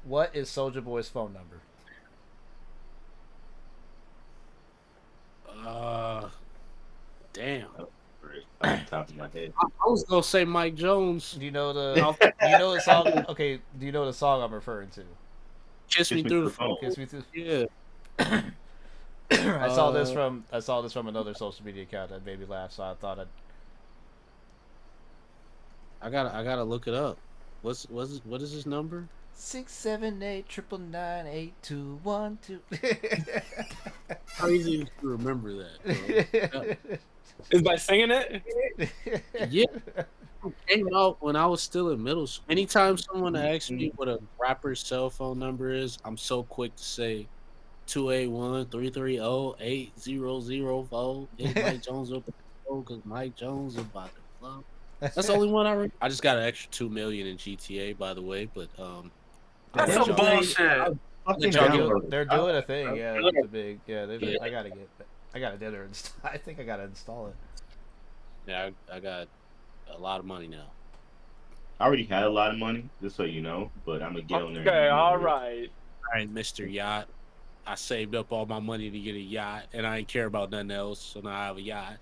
What is Soldier Boy's phone number? Damn. Off the top of my head. I was gonna say Mike Jones. Do you know the song? Okay, do you know the song I'm referring to? Kiss me through the phone. Kiss me through. Yeah. I saw this from another social media account that made me laugh, so I thought I gotta look it up. What is his number? 678-999-8212. How easy to remember that, bro? Is by singing it? Yeah. It came out when I was still in middle school. Anytime someone asks me what a rapper's cell phone number is, I'm so quick to say 281-330-8004. It's Mike Jones up because Mike Jones about to flow. That's the only one I just got an extra $2 million in GTA, by the way, but That's some bullshit. They're doing a thing, yeah. It's a big, yeah. I gotta dinner install. I think I gotta install it. Yeah, I got a lot of money now. I already had a lot of money, just so you know, but I'm gonna get on there. Okay, all right. All right, Mr. Yacht. I saved up all my money to get a yacht, and I ain't care about nothing else, so now I have a yacht.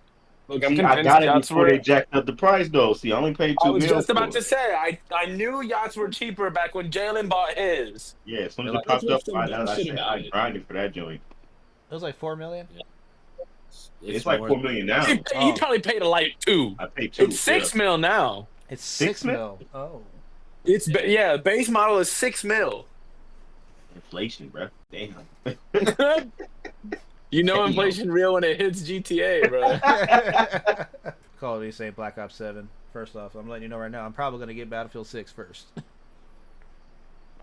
Look, I'm See, convinced I got it yachts before were. they jacked up the price, though. See, I only paid $2 I was million. just about to say, I knew yachts were cheaper back when Jaylen bought his. Yeah, as soon as Like, it popped up, that's I some said shit I about it. grinded for that joint. It was like $4 million. It's like more $4 million now. He probably paid a like $2. I paid $2. It's $6 mil now. It's $6 $6 mil. Oh. It's base model is $6 mil. Inflation, bro. Damn. You know inflation real when it hits GTA, bro. Call of Duty say Black Ops 7. First off, I'm letting you know right now, I'm probably gonna get Battlefield 6 first.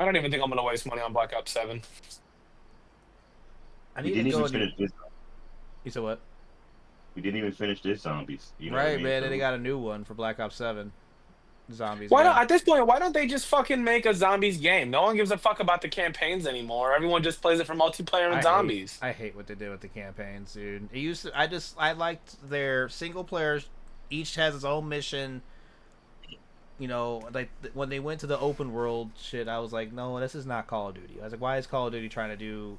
I don't even think I'm gonna waste money on Black Ops 7. I We need didn't to go. even finish this. You said what? We didn't even finish this zombies. You know what I Right, mean? man. So- And they got a new one for Black Ops 7. Zombies. Why man. not? At this point, why don't they just fucking make a zombies game? No one gives a fuck about the campaigns anymore. Everyone just plays it for multiplayer and zombies. I hate what they did with the campaigns, dude. It used to. I liked their single players. Each has its own mission. You know, like when they went to the open world shit, I was like, no, this is not Call of Duty. I was like, why is Call of Duty trying to do,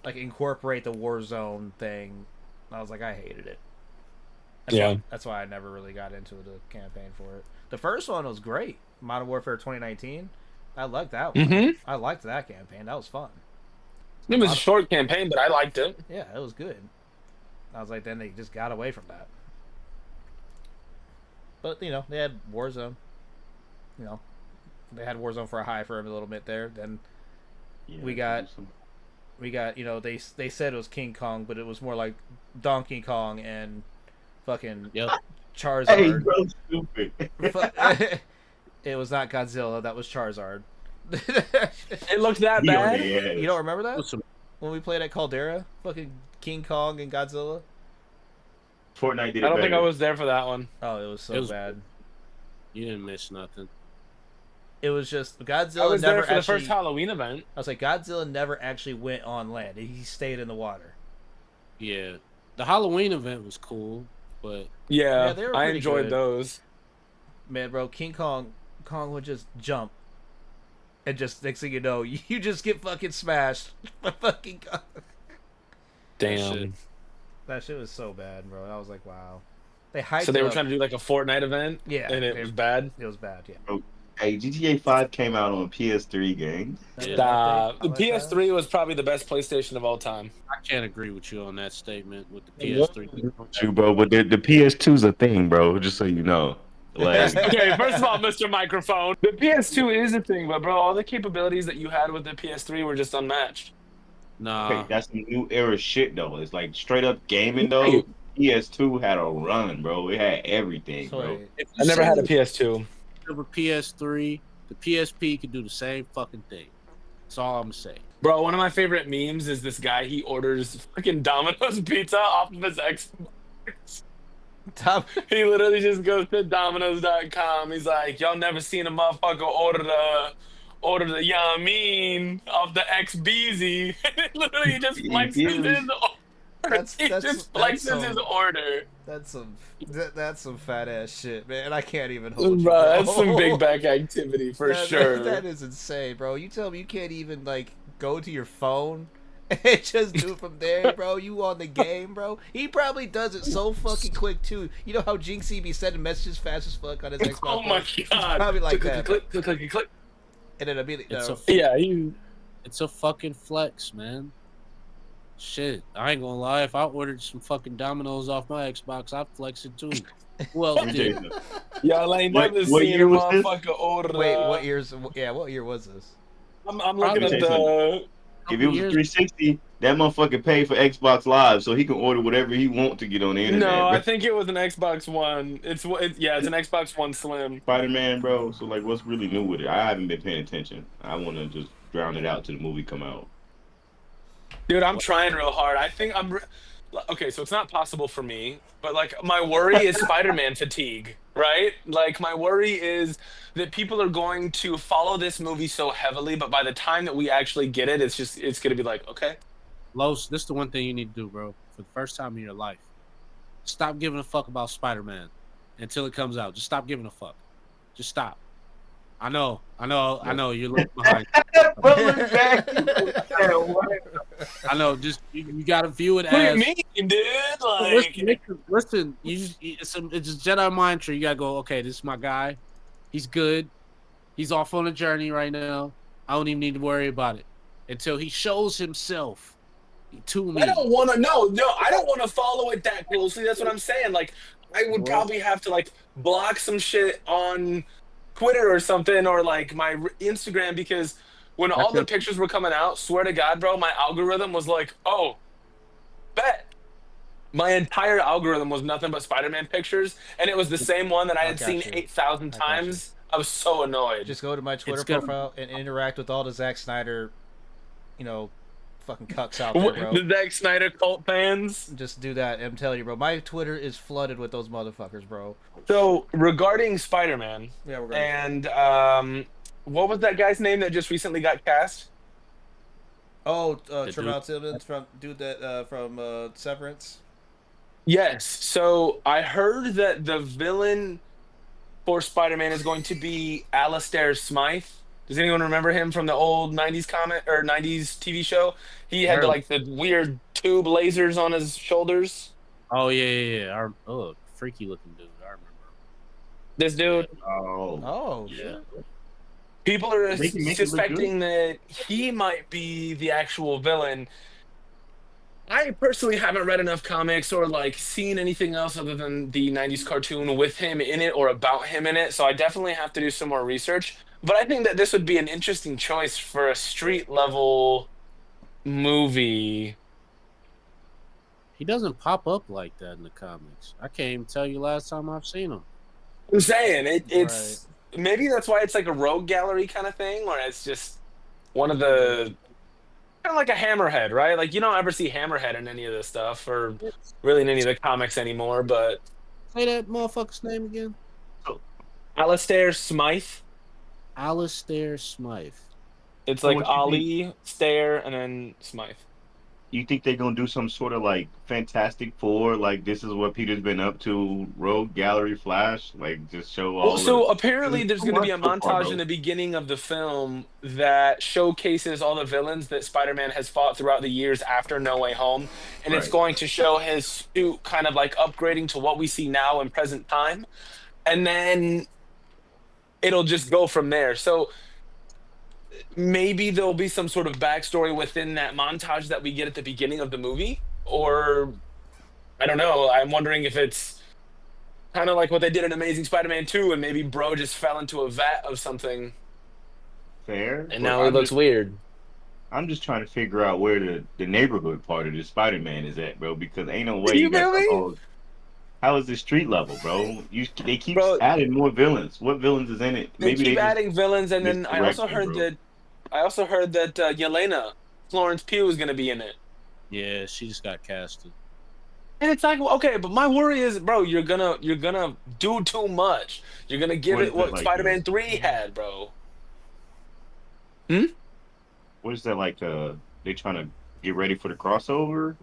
like, incorporate the Warzone thing? And I was like, I hated it. That's why I never really got into the campaign for it. The first one was great. Modern Warfare 2019. I liked that one. Mm-hmm. I liked that campaign. That was fun. It was a short campaign, but I liked it. Yeah, it was good. I was like, then they just got away from that. But, you know, they had Warzone. You know, they had Warzone for a little bit there. Then Yeah, we got, you know, they said it was King Kong, but it was more like Donkey Kong and fucking Charizard. Hey, bro, stupid. It was not Godzilla. That was Charizard. It looked that He on bad. the edge. You don't remember that? Listen, When we played at Caldera? Fucking King Kong and Godzilla? Fortnite did it I don't think I better. was there for that one. Oh, it was so It was- bad. you didn't miss nothing. It was just I Godzilla was never there for the actually. first Halloween event. I was like, Godzilla never actually went on land. He stayed in the water. Yeah, the Halloween event was cool, but Yeah, Yeah, they were I pretty enjoyed good. those. Man, bro, King Kong would just jump, and just next thing you know, you just get fucking smashed by fucking Kong. Damn. That shit was so bad, bro. I was like, wow. They hyped. So they it were up. trying to do like a Fortnite event, Yeah, and it was bad. It was bad. Yeah. Hey, GTA 5 came out on PS3 game. Yeah. The PS3 was probably the best PlayStation of all time. I can't agree with you on that statement with the PS3. True, bro, but the PS2's a thing, bro. Just so you know. Like, Okay, first of all, Mr. Microphone, the PS2 is a thing, but bro, all the capabilities that you had with the PS3 were just unmatched. Nah, that's some new era shit though. It's like straight up gaming though. PS2 had a run, bro. It had everything, So, bro. if I you never had a say PS2. over PS3, the PSP could do the same fucking thing. That's all I'm gonna say. Bro, one of my favorite memes is this guy. He orders fucking Domino's pizza off of his Xbox. Top. He literally just goes to Domino's.com. He's like, y'all never seen a motherfucker order the ya mean off the XBZ. And it literally just flexes his. He just flexes his order. That's some fat ass shit, man. I can't even hold you, Bro, bro. that's some big back activity for sure. That is insane, bro. You tell me you can't even like go to your phone and just do it from there, bro. You on the game, bro. He probably does it so fucking quick too. You know how Jinxie be sending messages fast as fuck on his Xbox? Oh my god! Probably like click, that. Click, click, click, click, click. And then immediately, It's a fucking flex, man. Shit, I ain't gonna lie. If I ordered some fucking Dominoes off my Xbox, I'd flex it too. Who else did? Y'all ain't What never year seen a was this? motherfucker order. Wait, what years? Yeah, what year was this? I'm looking at Probably. the. If it was 360, that motherfucker paid for Xbox Live, so he can order whatever he want to get on the internet. No, bro. I think it was an Xbox One. It's an Xbox One Slim. Spider-Man, bro. So like, what's really new with it? I haven't been paying attention. I want to just drown it out till the movie come out. Dude, I'm trying real hard. I think okay, so it's not possible for me, but like my worry is Spider-Man fatigue, right? Like my worry is that people are going to follow this movie so heavily, but by the time that we actually get it, it's gonna be like, okay. Los, this is the one thing you need to do, bro. For the first time in your life, stop giving a fuck about Spider-Man until it comes out. Just stop giving a fuck. Just stop. I know. You're looking behind. I know. Just you gotta view it What do you as. mean, dude? Like, Listen. It's a Jedi mind trick. You gotta go. Okay, this is my guy. He's good. He's off on a journey right now. I don't even need to worry about it until he shows himself to me. I don't want to. No, I don't want to follow it that closely. That's what I'm saying. Like, I would probably have to like block some shit on Twitter or something, or like my Instagram, because when all the pictures were coming out, swear to God, bro, my algorithm was like, oh, bet. My entire algorithm was nothing but Spider-Man pictures, and it was the same one that I had seen 8,000 times. I was so annoyed. Just go to my Twitter profile and interact with all the Zack Snyder, fucking cucks out there, bro. The Zack Snyder cult fans. Just do that. I'm telling you, bro. My Twitter is flooded with those motherfuckers, bro. So regarding Spider-Man, and what was that guy's name that just recently got cast? Oh, Tremont Tillman from Severance. Yes. So I heard that the villain for Spider-Man is going to be Alistair Smythe. Does anyone remember him from the old 90s comic or 90s TV show? He had the weird tube lasers on his shoulders. Oh yeah. Freaky looking dude. I remember. This dude. Oh yeah. People are suspecting that he might be the actual villain. I personally haven't read enough comics or like seen anything else other than the 90s cartoon with him in it or about him in it, so I definitely have to do some more research. But I think that this would be an interesting choice for a street level movie. He doesn't pop up like that in the comics. I can't even tell you last time I've seen him. I'm saying it's maybe that's why it's like a rogue gallery kind of thing, or it's just one of the kind of like a Hammerhead, right? Like you don't ever see Hammerhead in any of this stuff, or really in any of the comics anymore. But say that motherfucker's name again. Alistair Smythe. Alistair Smythe. It's like Ali, Stair, and then Smythe. You think they're gonna do some sort of like Fantastic Four, like this is what Peter's been up to, Rogue Gallery Flash, like just show all. Well, so apparently there's going to be a montage in the beginning of the film that showcases all the villains that Spider-Man has fought throughout the years after No Way Home, and it's going to show his suit kind of like upgrading to what we see now in present time, and then it'll just go from there. So maybe there'll be some sort of backstory within that montage that we get at the beginning of the movie, or I don't know. I'm wondering if it's kind of like what they did in Amazing Spider-Man 2, and maybe bro just fell into a vat of something. Fair. And now he looks weird. I'm just trying to figure out where the neighborhood part of the Spider-Man is at, bro, because ain't no way you got how is it street level, bro? They keep adding more villains. What villains is in it? They keep adding villains, and then I also heard that Yelena, Florence Pugh, is going to be in it. Yeah, she just got casted. And it's like, okay, but my worry is, bro, you're gonna do too much. You're gonna give it what Spider-Man 3 had, bro. What is that like? They trying to get ready for the crossover?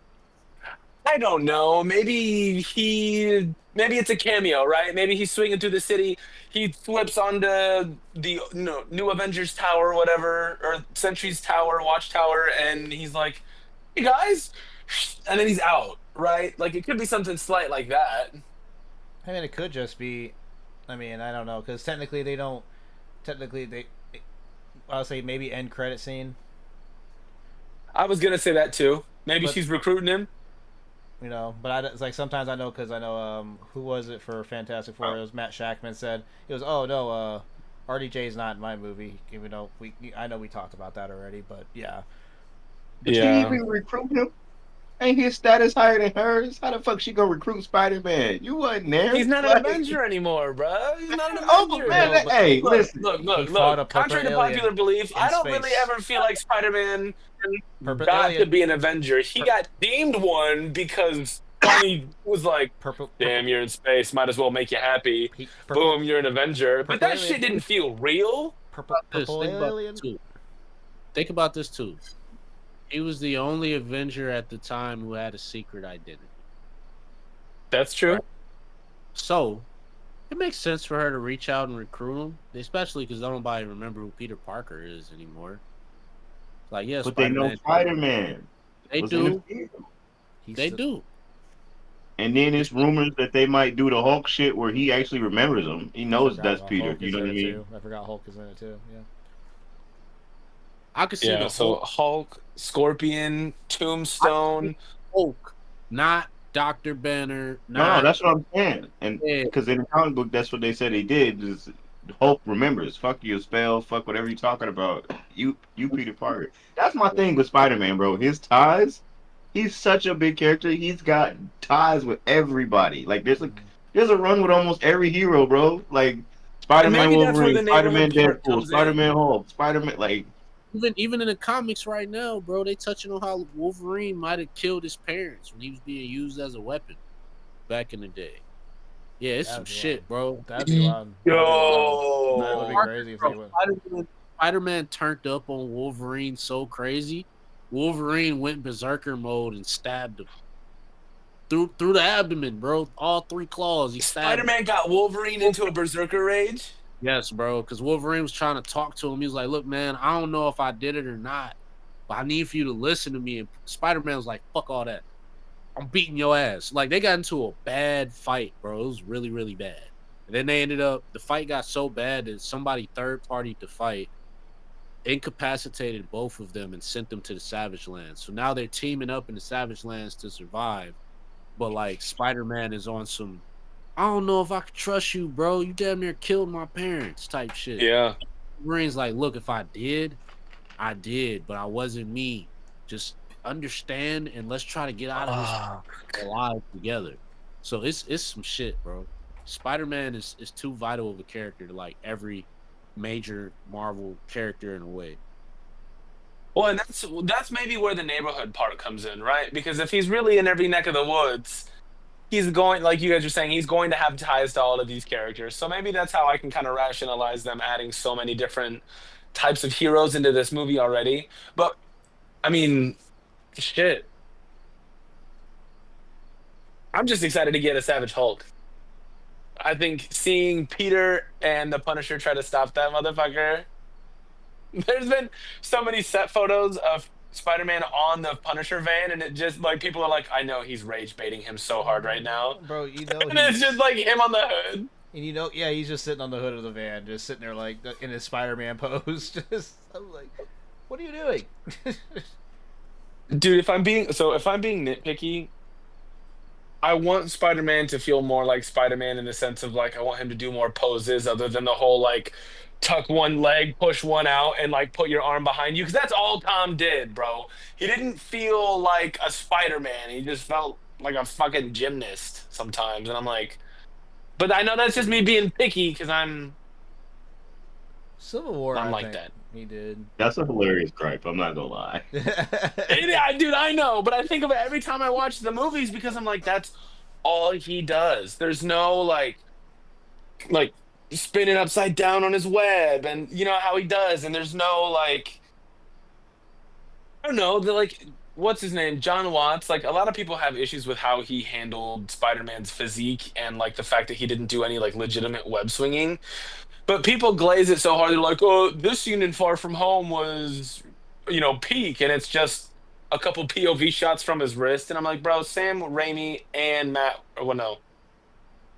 I don't know. Maybe it's a cameo, right? Maybe he's swinging through the city. He flips onto the new Avengers Tower, whatever, or Sentry's Tower, Watchtower, and he's like, "Hey guys," and then he's out, right? Like it could be something slight like that. I mean, it could just be. I mean, I don't know because technically they don't. Technically they. I'll say maybe end credit scene, I was gonna say that too. Maybe but she's recruiting him. but it's like sometimes I know because I know who was it for Fantastic Four? It was Matt Shackman said it was oh no RDJ's not in my movie even though I know we talked about that already but yeah. But she even recruit him. Ain't his status higher than hers? How the fuck she gonna recruit Spider-Man? You wasn't there. He's not an Avenger anymore, bro. He's not an Oh Avenger. man, No, but- hey, Look, listen. look. Contrary to popular belief, I don't really ever feel like Spider-Man got to be an Avenger. He got deemed one because Tony was like, "Damn, you're in space. Might as well make you happy." Boom, you're an Avenger. But that shit didn't feel real. Purple alien. Think about this too. He was the only Avenger at the time who had a secret identity. That's true. Right. So, it makes sense for her to reach out and recruit him, especially because nobody remember who Peter Parker is anymore. Like, yes, but they know Spider-Man. They do. They do. And then it's rumors that they might do the Hulk shit where he actually remembers him. He knows that's Peter. Hulk you know what I mean? too. I forgot Hulk is in it too. Yeah. I could see Yeah. So Hulk, Scorpion, Tombstone, Hulk, not Dr. Banner. No, that's what I'm saying. And because in the comic book, that's what they said he did. Is Hulk remembers? Fuck your spell. Fuck whatever you're talking about. You Peter Parker. That's my thing with Spider-Man, bro. His ties. He's such a big character. He's got ties with everybody. Like there's a run with almost every hero, bro. Like Spider-Man, Wolverine, Spider-Man, Deadpool, Spider-Man, Hulk, Spider-Man. Like even in the comics right now, bro, they touching on how Wolverine might have killed his parents when he was being used as a weapon back in the day. Yeah, it's some shit, bro. That'd be wild. Yo, that would be crazy if he went. Spider-Man turned up on Wolverine so crazy. Wolverine went berserker mode and stabbed him through the abdomen, bro. All three claws. He stabbed Spider-Man got Wolverine into a berserker rage. Yes, bro. Because Wolverine was trying to talk to him. He was like, "Look, man, I don't know if I did it or not, but I need for you to listen to me." And Spider-Man was like, "Fuck all that. I'm beating your ass." Like they got into a bad fight, bro. It was really, really bad. And then they ended up. The fight got so bad that somebody third party to fight incapacitated both of them and sent them to the Savage Lands. So now they're teaming up in the Savage Lands to survive. But like Spider-Man is on some, I don't know if I could trust you, bro. You damn near killed my parents type shit. Yeah. Wolverine's like, look, if I did, but I wasn't me. Just understand and let's try to get out of this alive together. So it's some shit, bro. Spider-Man is too vital of a character to like every major Marvel character in a way. Well, and that's maybe where the neighborhood part comes in, right? Because if he's really in every neck of the woods, he's going, like you guys are saying, he's going to have ties to all of these characters. So maybe that's how I can kind of rationalize them adding so many different types of heroes into this movie already. But I mean, shit. I'm just excited to get a Savage Hulk. I think seeing Peter and the Punisher try to stop that motherfucker. There's been so many set photos of Spider-Man on the Punisher van, and it just like people are like, I know he's rage baiting him so hard right now, bro. You know, and it's just like him on the hood. And you know, yeah, he's just sitting on the hood of the van, just sitting there like in his Spider-Man pose. Just, I'm like, what are you doing, dude? If I'm being nitpicky, I want Spider-Man to feel more like Spider-Man in the sense of like I want him to do more poses other than the whole like tuck one leg, push one out, and like put your arm behind you, because that's all Tom did, bro. He didn't feel like a Spider-Man. He just felt like a fucking gymnast sometimes, and I'm like, but I know that's just me being picky because I'm Civil War. I'm I like think that. He did. That's a hilarious gripe. I'm not gonna lie. Yeah, dude, I know, but I think of it every time I watch the movies because I'm like, that's all he does. There's no like spinning upside down on his web, and you know how he does, and there's no like, I don't know, the like what's his name? John Watts. Like a lot of people have issues with how he handled Spider-Man's physique and like the fact that he didn't do any like legitimate web swinging. But people glaze it so hard. They're like, "Oh, this scene in Far From Home was, peak," and it's just a couple POV shots from his wrist. And I'm like, bro, Sam Raimi and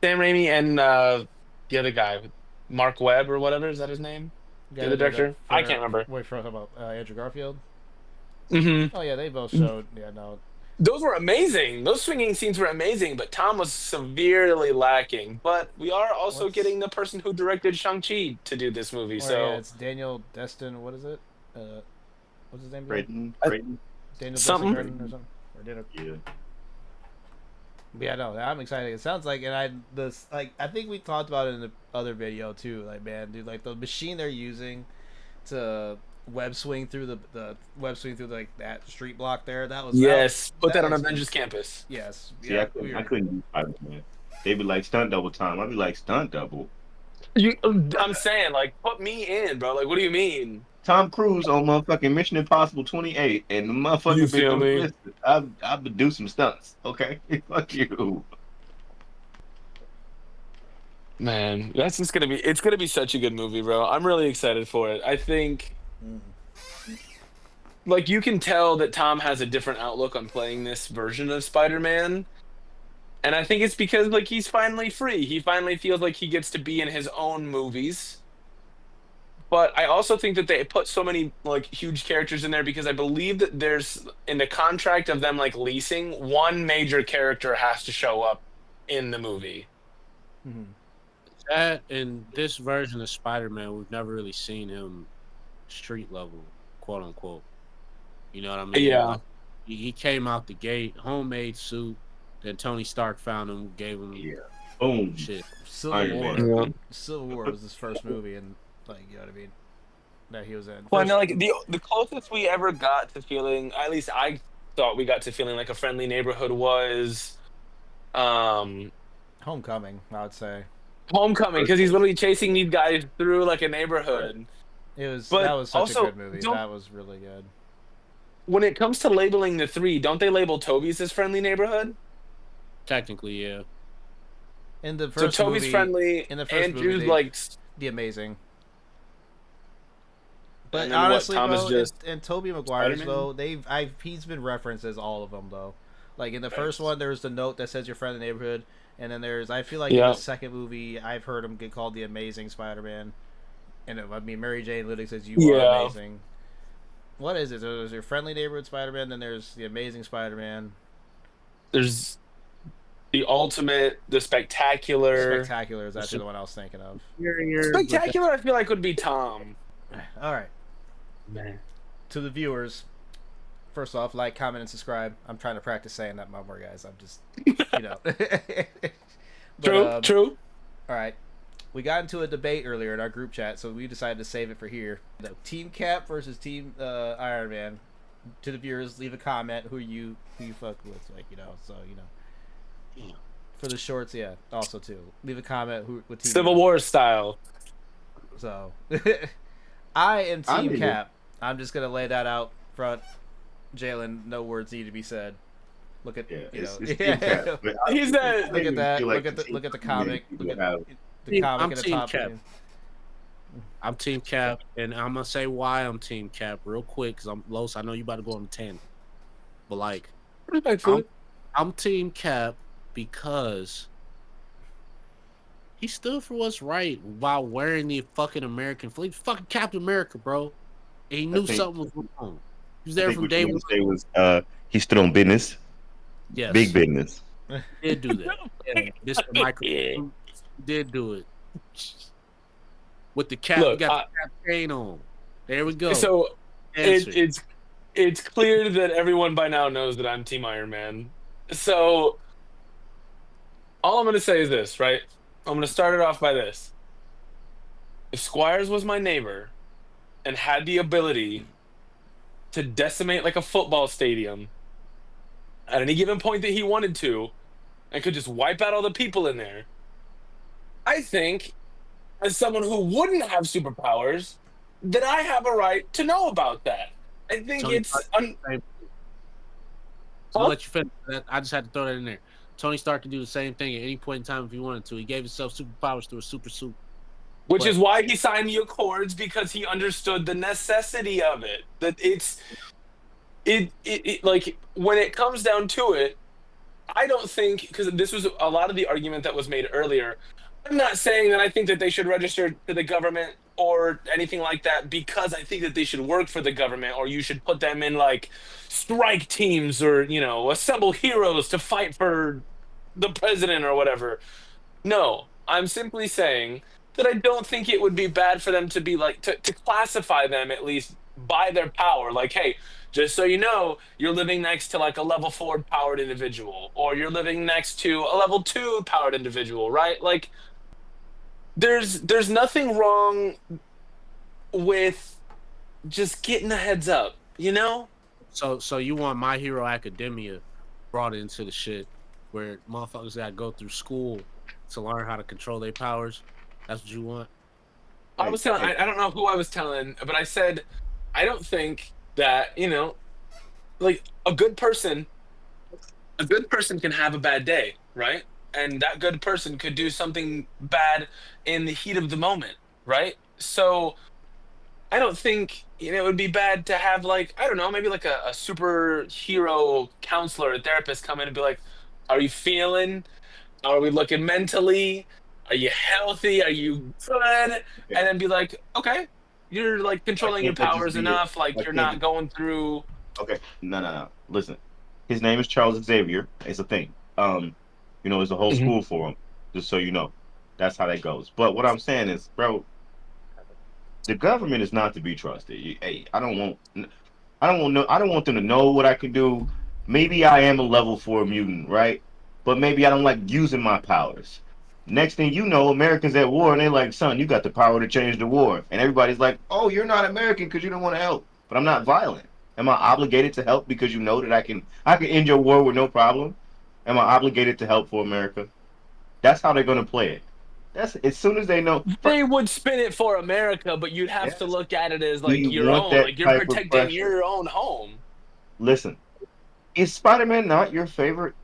Sam Raimi and the other guy, Mark Webb or whatever, is that his name? The other director? I can't remember. Wait, for about Andrew Garfield. Mm-hmm. Oh yeah, they both showed. Yeah, no. Those were amazing. Those swinging scenes were amazing, but Tom was severely lacking. But we are also getting the person who directed Shang-Chi to do this movie. Yeah, it's Daniel Destin. What is it? What's his name? Creighton. Daniel Something. Destin or something. Or Daniel... Yeah. Yeah, no, I'm excited. It sounds like, and I think we talked about it in the other video too. Like, man, dude, like the machine they're using to web swing through like that street block there. Put that on Avengers Campus. Yes. See, I couldn't do Spider-Man. They'd be like stunt double time. I'd be like stunt double. I'm saying, like, put me in, bro. Like, what do you mean? Tom Cruise on motherfucking Mission Impossible 28, and the motherfucker You feel me? I would do some stunts. Okay, fuck you. Man, that's just gonna be. It's gonna be such a good movie, bro. I'm really excited for it. I think, like, you can tell that Tom has a different outlook on playing this version of Spider-Man. And I think it's because, like, he's finally free. He finally feels like he gets to be in his own movies. But I also think that they put so many, like, huge characters in there because I believe that there's, in the contract of them, like, leasing, one major character has to show up in the movie. Mm-hmm. That, in this version of Spider-Man, we've never really seen him street level, quote unquote. You know what I mean? Yeah. Like, he came out the gate, homemade suit. Then Tony Stark found him, gave him boom shit. Civil War. Yeah. Civil War was his first movie, and like, you know what I mean, that he was in. Well, no, like the closest we ever got to feeling, at least I thought we got to feeling like a friendly neighborhood was, Homecoming, I would say. Homecoming, because he's literally chasing these guys through like a neighborhood. That was such also, a good movie. That was really good. When it comes to labeling the three, don't they label Toby's as friendly neighborhood? Technically, yeah. In the first so Toby's movie, friendly. in the first Andrew's movie, like the Amazing. But and honestly, Tom bro, is just and Tobey Maguire's Spider-Man? though, he's been referenced as all of them though. Like in the first one, there's the note that says "Your friend in the neighborhood," and then I feel like in the second movie, I've heard him get called the Amazing Spider-Man, and Mary Jane literally says "You are amazing." What is it? There's your friendly neighborhood Spider-Man, then there's the Amazing Spider-Man. There's the ultimate, the spectacular. Spectacular is actually the one I was thinking of. Spectacular, I feel like would be Tom. All right. Man. To the viewers, first off, like, comment, and subscribe. I'm trying to practice saying that more, guys. I'm just, But, True. All right. We got into a debate earlier in our group chat, so we decided to save it for here. Team Cap versus Team Iron Man. To the viewers, leave a comment who you fuck with, For the shorts, yeah. Also, too, leave a comment what team. Civil War style. So, I am Team Cap. I'm just gonna lay that out front. Jaylen, no words need to be said. Look at it's He's that. Look at that. Look at the comic. Look at the comic at the top. Cap. I'm Team Cap, and I'm gonna say why I'm Team Cap real quick, because Los, I know you about to go on 10, but like, I'm Team Cap because he stood for what's right while wearing the fucking American flag. Fucking Captain America, bro. And he knew something was wrong. He was there from day one. He stood on business. Yes. Big business. He did do that. Yeah, Mr. Michael did do it. With the cap, Look, we got the cap chain on. There we go. So it's clear that everyone by now knows that I'm Team Iron Man. So all I'm going to say is this, right? I'm going to start it off by this. If Squires was my neighbor and had the ability to decimate like a football stadium at any given point that he wanted to and could just wipe out all the people in there, I think, as someone who wouldn't have superpowers, that I have a right to know about that. I think I'll let you finish. I just had to throw that in there. Tony Stark can do the same thing at any point in time if he wanted to. He gave himself superpowers through a super suit. Which is why he signed the Accords, because he understood the necessity of it. That it like, when it comes down to it, I don't think, because this was a lot of the argument that was made earlier. I'm not saying that I think that they should register to the government or anything like that, because I think that they should work for the government, or you should put them in like strike teams, or assemble heroes to fight for the president or whatever. No, I'm simply saying that I don't think it would be bad for them to be like, to classify them at least by their power. Like, hey, just so you know, you're living next to like a level 4 powered individual, or you're living next to a level 2 powered individual, right? Like, there's nothing wrong with just getting a heads up, So you want My Hero Academia brought into the shit where motherfuckers gotta go through school to learn how to control their powers? That's what you want? I was telling, I don't know who I was telling, but I said, I don't think that, like, a good person can have a bad day, right? And that good person could do something bad in the heat of the moment, right? So I don't think it would be bad to have, like, I don't know, maybe like a superhero counselor, a therapist come in and be like, "How are you feeling? How are we looking mentally? Are you healthy? Are you good?" Yeah. And then be like, "Okay, you're like controlling your powers enough. Like, you're not going through." Okay, no. Listen, his name is Charles Xavier. It's a thing. There's a whole school for him. Just so you know, that's how that goes. But what I'm saying is, bro, the government is not to be trusted. Hey, I don't want them to know what I can do. Maybe I am a level 4 mutant, right? But maybe I don't like using my powers. Next thing you know, Americans at war, and they're like, "Son, you got the power to change the war." And everybody's like, "Oh, you're not American because you don't want to help." But I'm not violent. Am I obligated to help because you know that I can end your war with no problem? Am I obligated to help for America? That's how they're gonna play it. That's as soon as they know. They would spin it for America, but you'd have to look at it as like your own, like you're protecting your own home. Listen, is Spider-Man not your favorite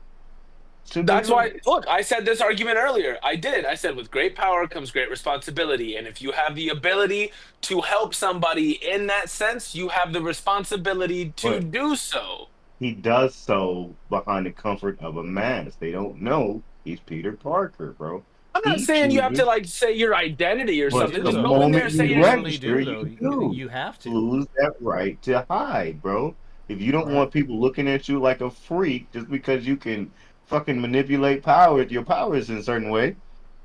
superhero? That's why, look, I said this argument earlier. I said with great power comes great responsibility. And if you have the ability to help somebody in that sense, you have the responsibility to do so. He does so behind the comfort of a mask. They don't know he's Peter Parker, bro. I'm not saying you have to like say your identity or something. Just go in there and say you register, you have to lose that right to hide, bro. If you don't want people looking at you like a freak just because you can fucking manipulate your powers in a certain way,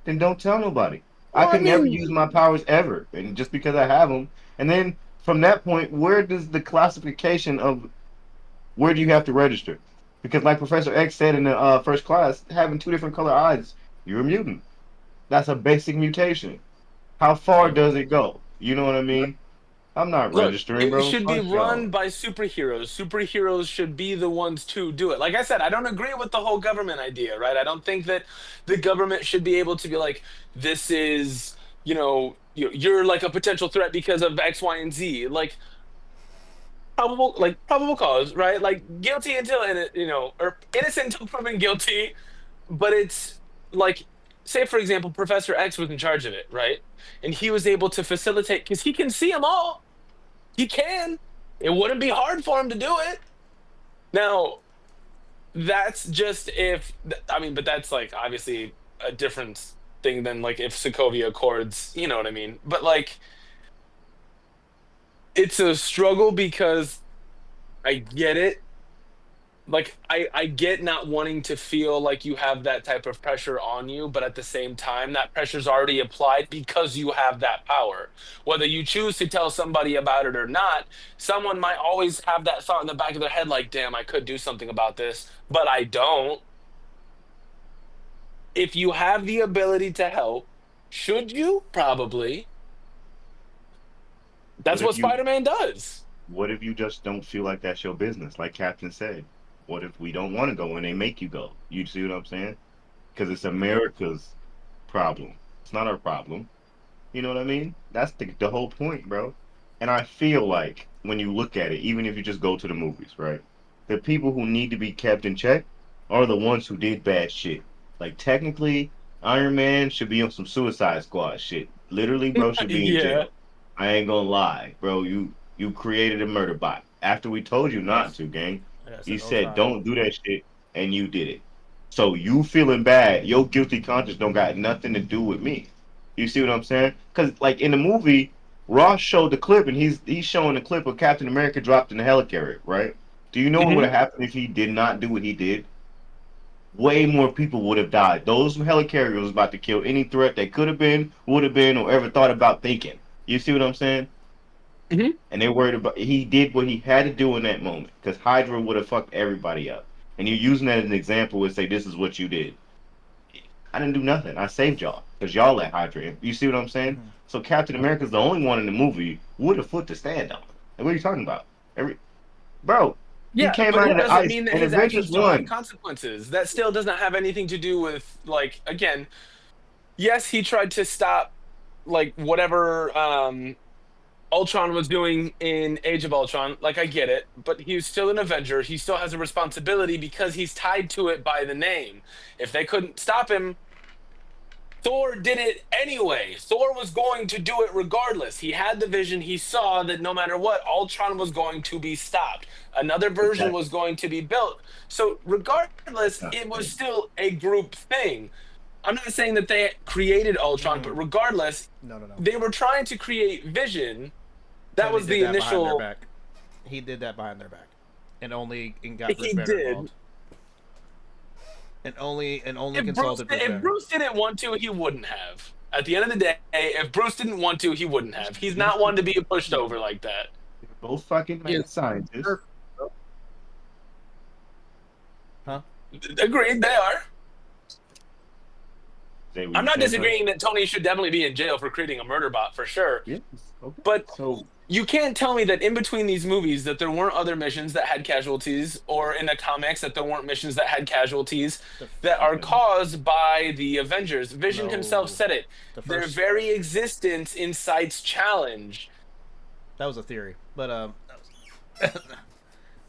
then don't tell nobody. Well, I could never use my powers ever, and just because I have them. And then from that point, where does the classification of where do you have to register? Because like Professor X said in the first class, having 2 different color eyes, you're a mutant. That's a basic mutation. How far does it go? You know what I mean? I'm not registering, bro. It should be run by superheroes. Superheroes should be the ones to do it. Like I said, I don't agree with the whole government idea, right? I don't think that the government should be able to be like, this is, you're like a potential threat because of X, Y, and Z. Like, probable cause, right? Like, guilty until or innocent until proven guilty. But it's like, say for example, Professor X was in charge of it, right? And he was able to facilitate, because he can see them all. He can. It wouldn't be hard for him to do it. Now, that's just but that's like obviously a different thing than like if Sokovia Accords, you know what I mean? But like, it's a struggle because I get it. Like, I get not wanting to feel like you have that type of pressure on you, but at the same time, that pressure's already applied because you have that power. Whether you choose to tell somebody about it or not, someone might always have that thought in the back of their head, like, damn, I could do something about this, but I don't. If you have the ability to help, should you? Probably. That's what Spider-Man does. What if you just don't feel like that's your business, like Captain said? What if we don't want to go and they make you go? You see what I'm saying? Because it's America's problem. It's not our problem. You know what I mean? That's the whole point, bro. And I feel like when you look at it, even if you just go to the movies, right? the people who need to be kept in check are the ones who did bad shit. Like technically, Iron Man should be on some Suicide Squad shit. Literally, bro, should be in Yeah. jail. I ain't gonna lie, bro. You created a murder bot after we told you not to, gang. You said don't do that shit, and you did it. So you feeling bad? Your guilty conscience don't got nothing to do with me. You see what I'm saying? Because like in the movie, Ross showed the clip, and he's showing the clip of Captain America dropped in the helicarrier, right? Do you know what would have happened if he did not do what he did? Way more people would have died. Those helicarriers was about to kill any threat that could have been, would have been, or ever thought about thinking. You see what I'm saying? And they're worried about. He did what he had to do in that moment because Hydra would have fucked everybody up. And you're using that as an example and say this is what you did. I didn't do nothing. I saved y'all because y'all let Hydra in. You see what I'm saying? So Captain America's the only one in the movie with a foot to stand on. And what are you talking about? Bro, Yeah, he came but out it of the doesn't ice mean that and his Avengers actions don't have won. consequences. That still doesn't have anything to do with, like, again, yes, he tried to stop, like, whatever Ultron was doing in Age of Ultron. Like, I get it, but he's still an Avenger. He still has a responsibility because he's tied to it by the name. If they couldn't stop him, Thor did it anyway. Thor was going to do it regardless. He had the vision. He saw that no matter what, Ultron was going to be stopped. Another version was going to be built. So regardless, it was still a group thing. I'm not saying that they created Ultron, but regardless, No. they were trying to create vision. That Tony was the did that initial. behind their back. He did that behind their back, and got Bruce He Banner did. involved. And only If consulted Bruce Banner. If Bruce didn't want to, he wouldn't have. At the end of the day, if Bruce didn't want to, he wouldn't have. He's not one to be pushed over like that. They're both fucking mad scientists. Huh? Agreed, they are. I'm not saying, disagreeing that Tony should definitely be in jail for creating a murder bot, for sure. Yes. Okay. But So you can't tell me that in between these movies that there weren't other missions that had casualties, or in the comics that there weren't missions that had casualties that are caused by the Avengers. Vision himself said it. Their very existence incites challenge. That was a theory, but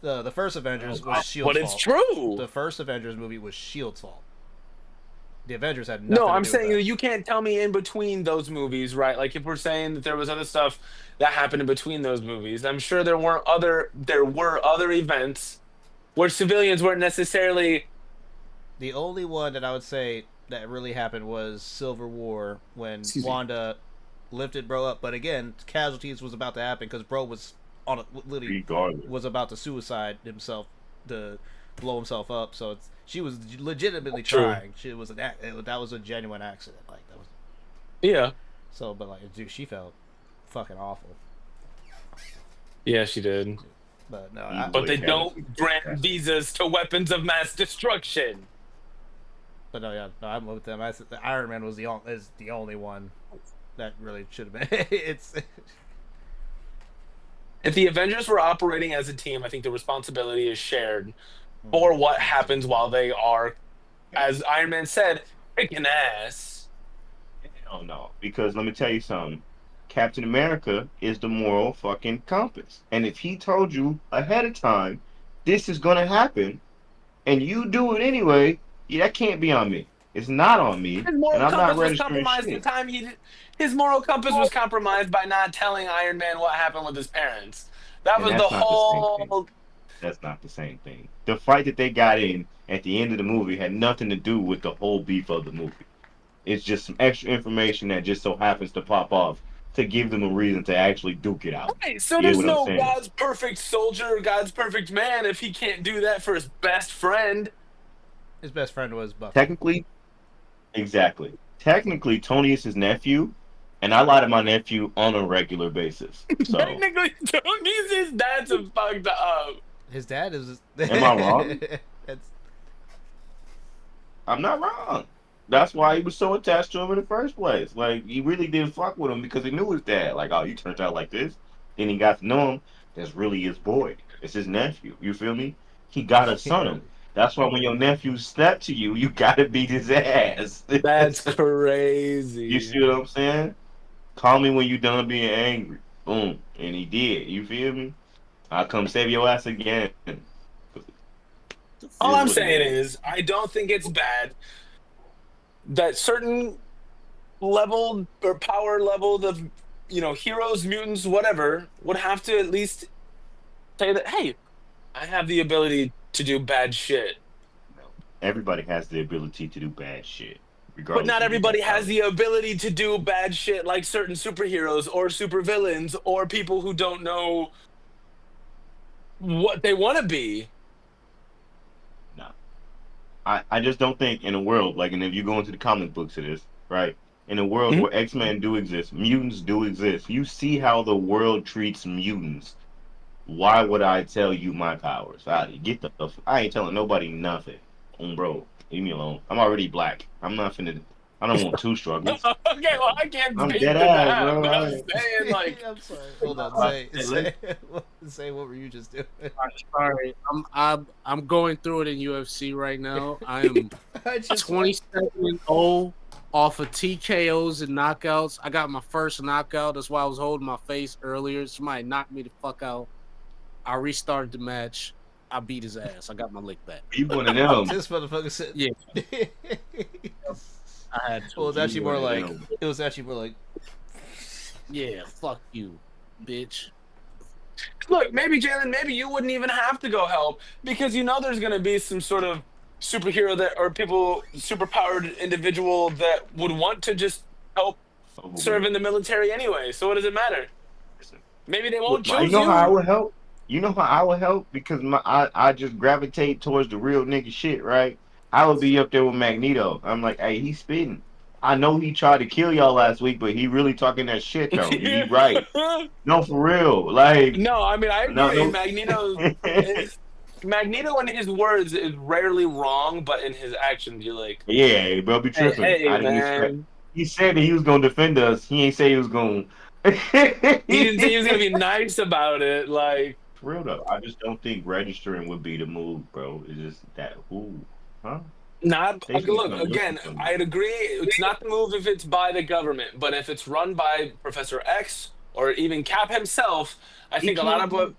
the first Avengers was Shield's fault. But it's true. The first Avengers movie was Shield's fault. The Avengers had nothing. No, I'm to do with saying that. you can't tell me in between those movies, right? Like if we're saying that there was other stuff that happened in between those movies, I'm sure there were other events where civilians weren't necessarily. The only one that I would say that really happened was Civil War when Wanda lifted Bro up, but again, casualties was about to happen because Bro was literally was about to suicide himself to blow himself up. So she was legitimately trying. That was a genuine accident. Like that was. Yeah. So, but like, dude, she felt fucking awful. Yeah, she did. But no, but they don't grant visas to weapons of mass destruction. But no, I'm with them. Iron Man was the only one that really should have been. If the Avengers were operating as a team, I think the responsibility is shared for what happens while they are, as Iron Man said, kicking ass. Hell no, because let me tell you something. Captain America is the moral fucking compass. And if he told you ahead of time, this is going to happen, and you do it anyway, that can't be on me. It's not on me. His moral and I'm not compass was compromised the time his moral compass was compromised by not telling Iron Man what happened with his parents. That was the whole. That's not the same thing. The fight that they got in at the end of the movie had nothing to do with the whole beef of the movie. It's just some extra information that just so happens to pop off to give them a reason to actually duke it out. Okay, so there's no God's perfect soldier, God's perfect man if he can't do that for his best friend. His best friend was Bucky. Technically, Tony is his nephew, and I lie to my nephew on a regular basis. So. Technically, Tony's his dad's fucked up. His dad is. Am I wrong? I'm not wrong. That's why he was so attached to him in the first place. Like, he really didn't fuck with him because he knew his dad. Like, oh, you turned out like this. Then he got to know him. That's really his boy. It's his nephew. You feel me? He got to son him. That's why when your nephew stepped to you, you got to beat his ass. That's crazy. You see what I'm saying? Call me when you done being angry. Boom. And he did. You feel me? I'll come save your ass again. All I'm saying is, I don't think it's bad that certain level or power level of, heroes, mutants, whatever, would have to at least say that, hey, I have the ability to do bad shit. No. Everybody has the ability to do bad shit. But not everybody has the ability to do bad shit like certain superheroes or supervillains or people who don't know what they want to be. No. I just don't think in a world, like, and if you go into the comic books of this, right? In a world where X-Men do exist, mutants do exist, you see how the world treats mutants. Why would I tell you my powers? I ain't telling nobody nothing. Bro, leave me alone. I'm already black. I'm not finna. I don't want two struggles. Okay, well, I can't I'm speak dead to ass, that, bro. but I'm saying, like... I'm sorry. Hold on. Say what were you just doing? Sorry, I'm going through it in UFC right now. I am 27-0 off of TKOs and knockouts. I got my first knockout. That's why I was holding my face earlier. Somebody knocked me the fuck out. I restarted the match. I beat his ass. I got my lick back. You one of them. This motherfucker said. Yeah. I had to. Well, it was actually more like. It was actually more like. Yeah, fuck you, bitch. Look, maybe Jaylen, maybe you wouldn't even have to go help because there's going to be some sort of superhero that or people, superpowered individual that would want to just help serve in the military anyway. So what does it matter? Maybe they won't choose you. You know how I would help? You know how I would help? Because I just gravitate towards the real nigga shit, right? I would be up there with Magneto. I'm like, hey, he's spitting. I know he tried to kill y'all last week, but he really talking that shit, though. He right. No, for real. Like, no, I mean, I agree. No. Magneto in his words is rarely wrong, but in his actions, you're like... Yeah, bro, be tripping. Hey, man. He said that he was going to defend us. He ain't say he was going to... He didn't say he was going to be nice about it, like... For real, though. I just don't think registering would be the move, bro. It's just that, huh? Look, again, I'd agree. It's not the move if it's by the government, but if it's run by Professor X or even Cap himself, I think a lot of what...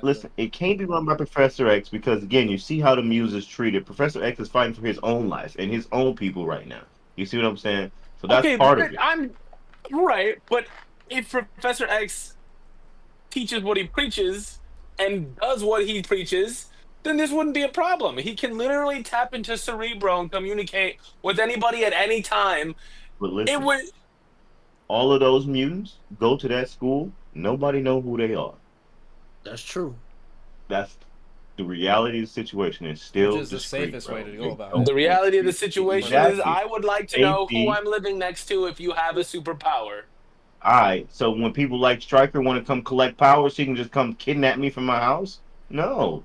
Listen, it can't be run by Professor X because, again, you see how the Muse is treated. Professor X is fighting for his own life and his own people right now. You see what I'm saying? So that's part of it. I'm right, but if Professor X teaches what he preaches and does what he preaches, then this wouldn't be a problem. He can literally tap into Cerebro and communicate with anybody at any time. But listen, all of those mutants go to that school. Nobody know who they are. That's true. That's the reality of the situation. It's still the safest way to go about it. The reality of the situation is I would like to know who I'm living next to if you have a superpower. Alright, so when people like Stryker want to come collect power, so he can just come kidnap me from my house? No.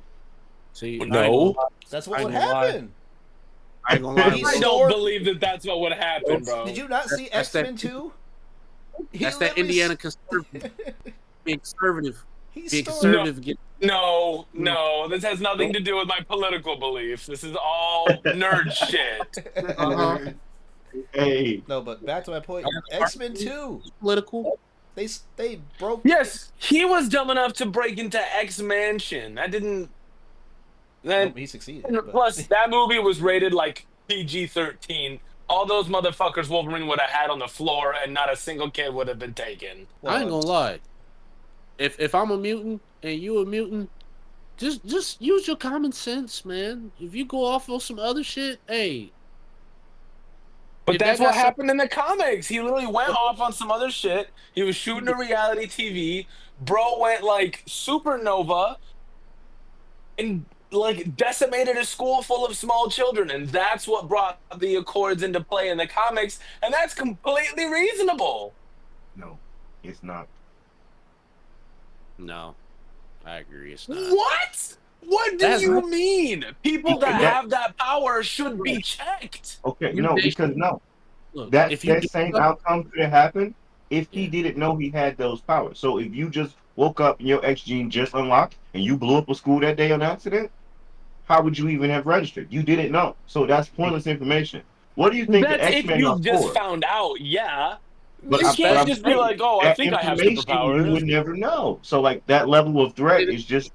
See, no. That's what would happen. I ain't gonna lie. I don't believe that that's what would happen, bro. Did you not see X-Men 2? That's that Indiana conservative. Being conservative. No, this has nothing to do with my political beliefs. This is all nerd shit. Hey. No, but back to my point. X-Men 2. Political. They broke. Yes, he was dumb enough to break into X-Mansion. He succeeded. Plus, that movie was rated like PG-13. All those motherfuckers Wolverine would have had on the floor, and not a single kid would have been taken. Well, I ain't gonna lie. If I'm a mutant and you a mutant, just use your common sense, man. If you go off on some other shit, hey. But that's what happened in the comics. He literally went off on some other shit. He was shooting a reality TV. Bro went like supernova and like decimated a school full of small children, and that's what brought the Accords into play in the comics, and that's completely reasonable. No, it's not. No, I agree. It's not. What? What do you mean? People that have that power should be checked. Okay, no, because no. Look, that same outcome could have happened if he didn't know he had those powers. So if you just woke up and your X gene just unlocked and you blew up a school that day on accident, how would you even have registered? You didn't know. So that's pointless information. What do you think the X-Men are for? If you just found out, yeah. But you can't just be like, oh, I think I have superpowers. You would never know. So like that level of threat is just...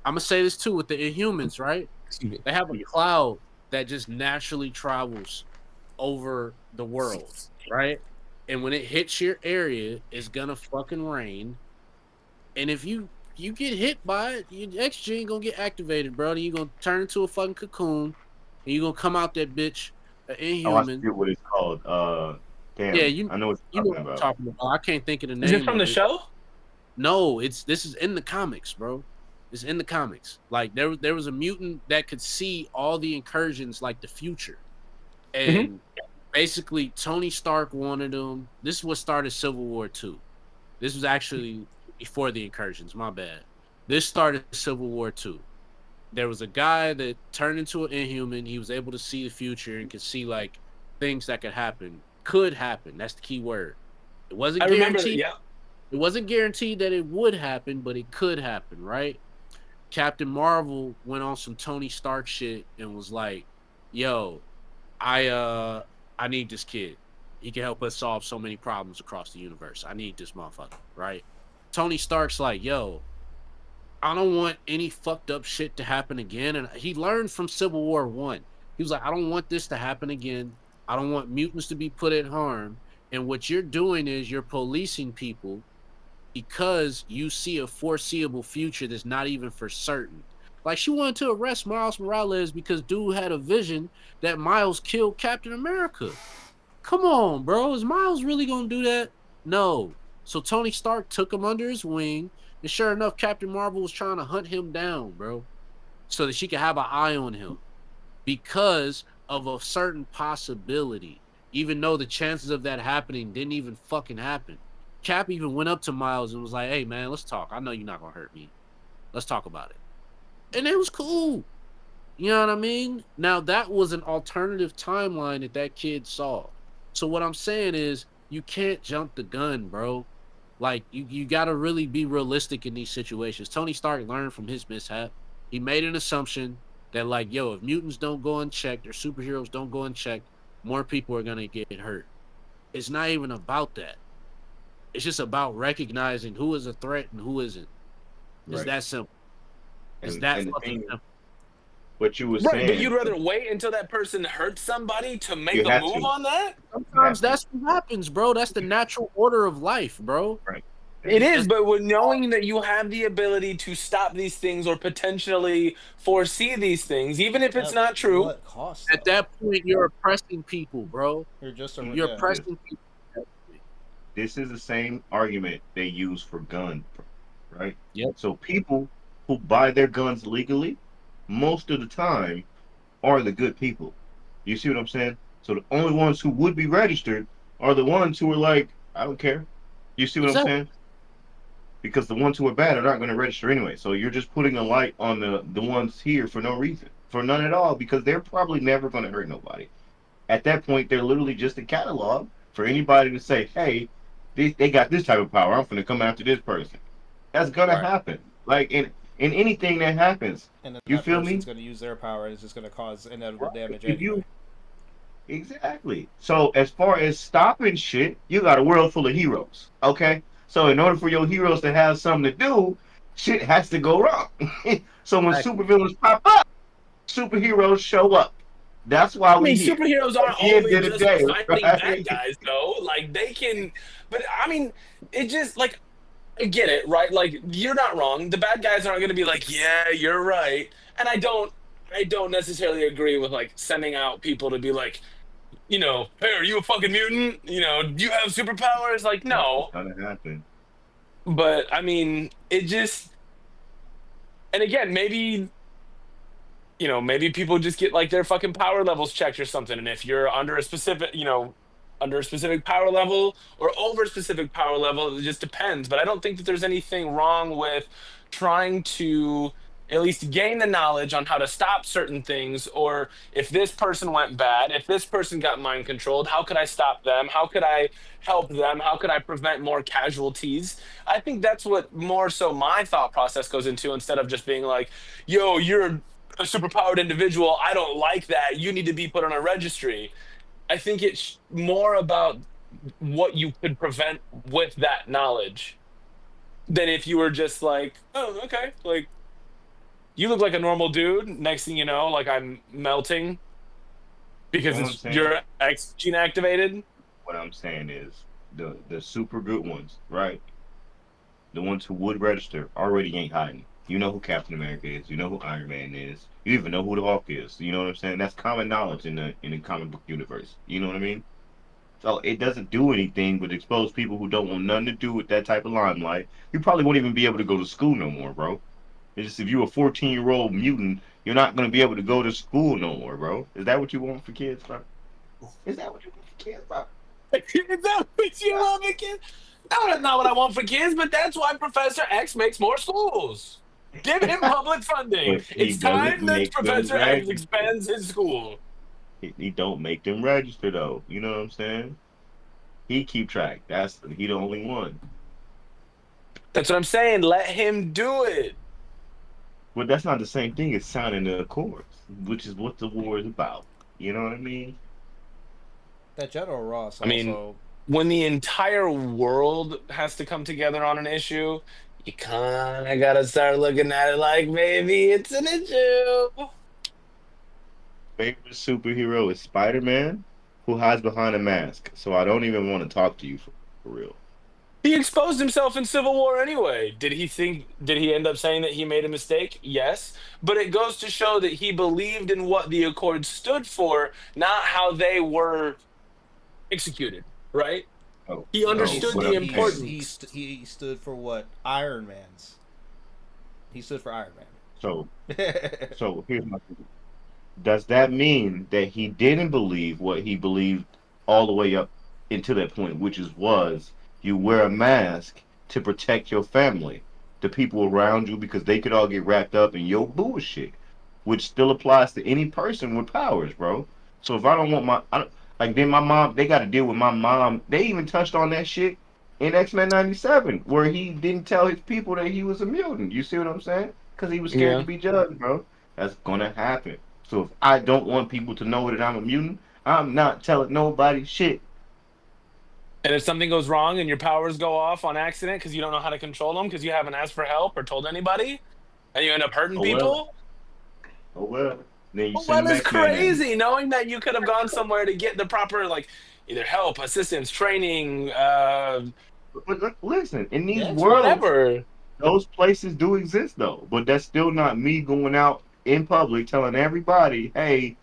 I'm gonna say this too with the Inhumans, right? They have a cloud that just naturally travels over the world, right? And when it hits your area, it's gonna fucking rain. And if you get hit by it, your X gene gonna get activated, bro. Then you gonna turn into a fucking cocoon, and you gonna come out that bitch Oh, I inhuman. forget what it's called. Yeah, Damn, I know what you you're know talking what I'm about. talking about. I can't think of the Is it name from of the it. show? No, this is in the comics, bro. It's in the comics. Like there was a mutant that could see all the incursions, like the future, and basically Tony Stark wanted him. This is what started Civil War II. This was actually before the incursions. My bad. This started Civil War II. There was a guy that turned into an inhuman. He was able to see the future and could see like things that could happen. Could happen. That's the key word. It wasn't I remember that. guaranteed. Yeah. It wasn't guaranteed that it would happen, but it could happen, right? Captain Marvel went on some Tony Stark shit and was like, "Yo, I need this kid. He can help us solve so many problems across the universe. I need this motherfucker, right?" Tony Stark's like, "Yo, I don't want any fucked up shit to happen again." And he learned from Civil War One. He was like, "I don't want this to happen again. I don't want mutants to be put at harm. And what you're doing is you're policing people because you see a foreseeable future that's not even for certain." Like she wanted to arrest Miles Morales because dude had a vision that Miles killed Captain America. Come on, bro. Is Miles really gonna do that? No. So Tony Stark took him under his wing, and sure enough, Captain Marvel was trying to hunt him down, bro, so that she could have an eye on him because of a certain possibility, even though the chances of that happening didn't even fucking happen. Cap even went up to Miles and was like, "Hey, man, let's talk. I know you're not gonna hurt me. Let's talk about it." And it was cool. You know what I mean? Now that was an alternative timeline that kid saw. So what I'm saying is, you can't jump the gun, bro. Like you got to really be realistic in these situations. Tony Stark learned from his mishap. He made an assumption that like, yo, if mutants don't go unchecked or superheroes don't go unchecked, more people are gonna get hurt. It's not even about that. It's just about recognizing who is a threat and who isn't. It's Right. that simple. It's And, that and the fucking thing, simple. what you were Right, but saying, you'd rather wait until that person hurts somebody to make you a have move to. on that? Sometimes that's what happens, bro. That's the natural order of life, bro. Right. It is, That's but with knowing that you have the ability to stop these things or potentially foresee these things, even if it's At not true. what cost? at Though? that point you're oppressing people, bro. You're just You're yeah. oppressing people. This is the same argument they use for guns, right? Yep. So people who buy their guns legally, most of the time, are the good people. You see what I'm saying? So the only ones who would be registered are the ones who are like, I don't care. You see what I'm Exactly. saying? Because the ones who are bad are not going to register anyway. So you're just putting a light on the ones here for no reason, for none at all, because they're probably never going to hurt nobody. At that point, they're literally just a catalog for anybody to say, hey, they got this type of power. I'm going to come after this person. That's going to Right. happen. Like in anything that happens, And then you that feel me? person's going to use their power, and it's just going to cause inevitable damage If anyway. Exactly. So as far as stopping shit, you got a world full of heroes. Okay? So in order for your heroes to have something to do, shit has to go wrong. So when Exactly. supervillains pop up, superheroes show up. That's why I we mean, here. superheroes At aren't the end always of the just day, fighting bad right? guys, though. Like they can, but I mean, it just like I get it, right? Like you're not wrong. The bad guys aren't going to be like, yeah, you're right. And I don't necessarily agree with like sending out people to be like, hey, are you a fucking mutant? Do you have superpowers? Like, That's what's no. gonna happen. But I mean, it just, and again, maybe people just get like their fucking power levels checked or something. And if you're under a specific power level or over a specific power level, it just depends. But I don't think that there's anything wrong with trying to at least gain the knowledge on how to stop certain things. Or if this person went bad, if this person got mind controlled, how could I stop them? How could I help them? How could I prevent more casualties? I think that's what more so my thought process goes into instead of just being like, yo, you're a superpowered individual. I don't like that. You need to be put on a registry. I think it's more about what you could prevent with that knowledge than if you were just like, oh, okay, like You look like a normal dude. Next thing you know, like I'm melting because You know what I'm it's saying? your X gene activated. What I'm saying is the super good ones, right? The ones who would register already ain't hiding. You know who Captain America is. You know who Iron Man is. You even know who the Hulk is. You know what I'm saying? That's common knowledge in the comic book universe. You know what I mean? So it doesn't do anything but expose people who don't want nothing to do with that type of limelight. You probably won't even be able to go to school no more, bro. It's just if you're a 14-year-old mutant, you're not gonna be able to go to school no more, bro. Is that what you want for kids, bro? Is that what you want for kids, bro? Is that what you want for kids? No, that's not what I want for kids, but that's why Professor X makes more schools. Give him public funding. But he It's doesn't time that make them Professor X register. expands his school. He don't make them register though. You know what I'm saying? He keep track. He the only one. That's what I'm saying. Let him do it. But that's not the same thing as signing the accords, which is what the war is about. You know what I mean? That General Ross I mean, also. when the entire world has to come together on an issue, you kind of got to start looking at it like maybe it's an issue. Favorite superhero is Spider-Man, who hides behind a mask. So I don't even want to talk to you for real. He exposed himself in Civil War anyway. Did he end up saying that he made a mistake? Yes. But it goes to show that he believed in what the Accords stood for, not how they were executed, right? Oh, He no, understood what the I'm saying. importance. He stood for what? Iron Man's. He stood for Iron So, Man. so here's my thing. Does that mean that he didn't believe what he believed all the way up until that point, which was you wear a mask to protect your family, the people around you, because they could all get wrapped up in your bullshit, which still applies to any person with powers, bro. So if I don't want like then my mom, they got to deal with my mom. They even touched on that shit in X-Men '97, where he didn't tell his people that he was a mutant. You see what I'm saying? Because he was scared to Yeah. be judged, bro. That's gonna happen. So if I don't want people to know that I'm a mutant, I'm not telling nobody shit. And if something goes wrong and your powers go off on accident because you don't know how to control them because you haven't asked for help or told anybody, and you end up hurting Oh well. people, Oh well. Then you send well, them it's X-Men at me. crazy knowing that you could have gone somewhere to get the proper, like, either help, assistance, training, But listen, in these Yeah, worlds, whatever. those places do exist though. But that's still not me going out in public telling everybody, hey,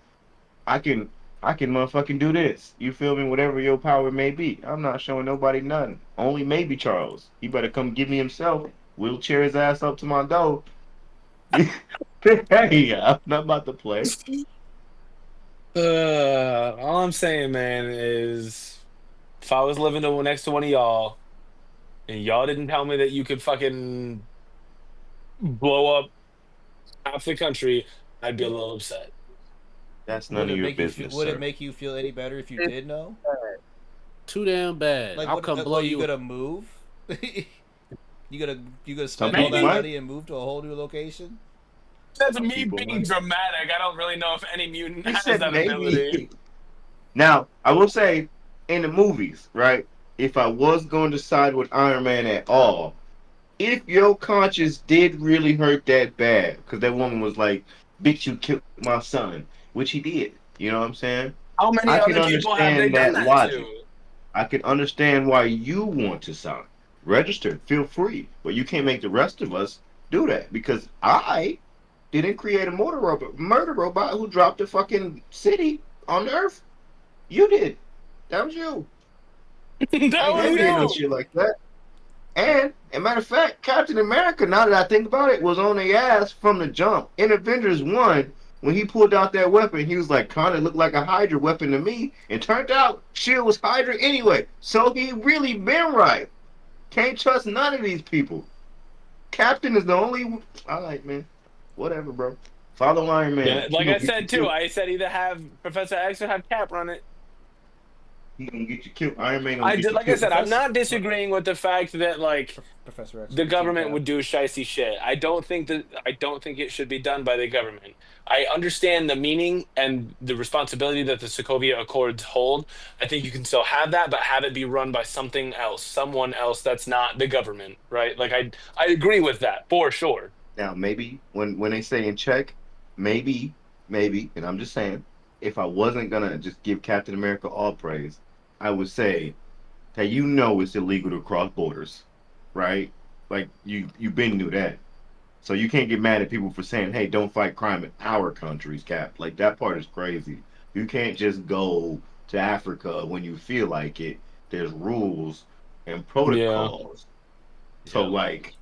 I can I can motherfucking do this. You feel me? Whatever your power may be. I'm not showing nobody nothing. Only maybe Charles. He better come get me himself. Wheelchair his ass up to my door. Hey, I'm not about to play. All I'm saying, man, is if I was living next to one of y'all and y'all didn't tell me that you could fucking blow up half the country, I'd be a little upset. That's none of your business, Would it sir. make you feel any better if you did know? Too damn bad. Like, I'll come blow what, you you. gonna move? you gonna Some spend all people that might. money and move to a whole new location? That's Some me people being might. dramatic. I don't really know if any mutant He has said that ability. maybe. Now, I will say, in the movies, right? If I was going to side with Iron Man at all, if your conscience did really hurt that bad, because that woman was like, "Bitch, you killed my son," which he did. You know what I'm saying? How many I can other people have they understand done that that logic. to? I can understand why you want to sign. Register, feel free, but you can't make the rest of us do that because I didn't create a murder robot who dropped a fucking city on Earth. You did. That was you. I That ain't was never did no you. shit like that. And, as a matter of fact, Captain America, now that I think about it, was on their ass from the jump. In Avengers 1, when he pulled out that weapon, he was like, kind of looked like a Hydra weapon to me. And turned out, Shield was Hydra anyway. So he really been right. Can't trust none of these people. Captain is the only. All right, man. Whatever, bro. Follow Iron Yeah, Man. He like gonna I get you said too. killed. I said either have Professor X or have Cap run it. He gonna get you killed. Iron Man gonna I get did, you like I killed. said, I'm Professor not disagreeing with the fact that like Professor X the would get you, government Cap. would do shicey shit. I don't think it should be done by the government. I understand the meaning and the responsibility that the Sokovia Accords hold. I think you can still have that, but have it be run by something else, someone else that's not the government, right? Like I agree with that for sure. Now, maybe when they say in check, maybe, and I'm just saying, if I wasn't gonna just give Captain America all praise, I would say that it's illegal to cross borders, right? Like you been knew that, so you can't get mad at people for saying, "Hey, don't fight crime in our countries, Cap." Like that part is crazy. You can't just go to Africa when you feel like it. There's rules and Yeah. protocols. So Yeah. like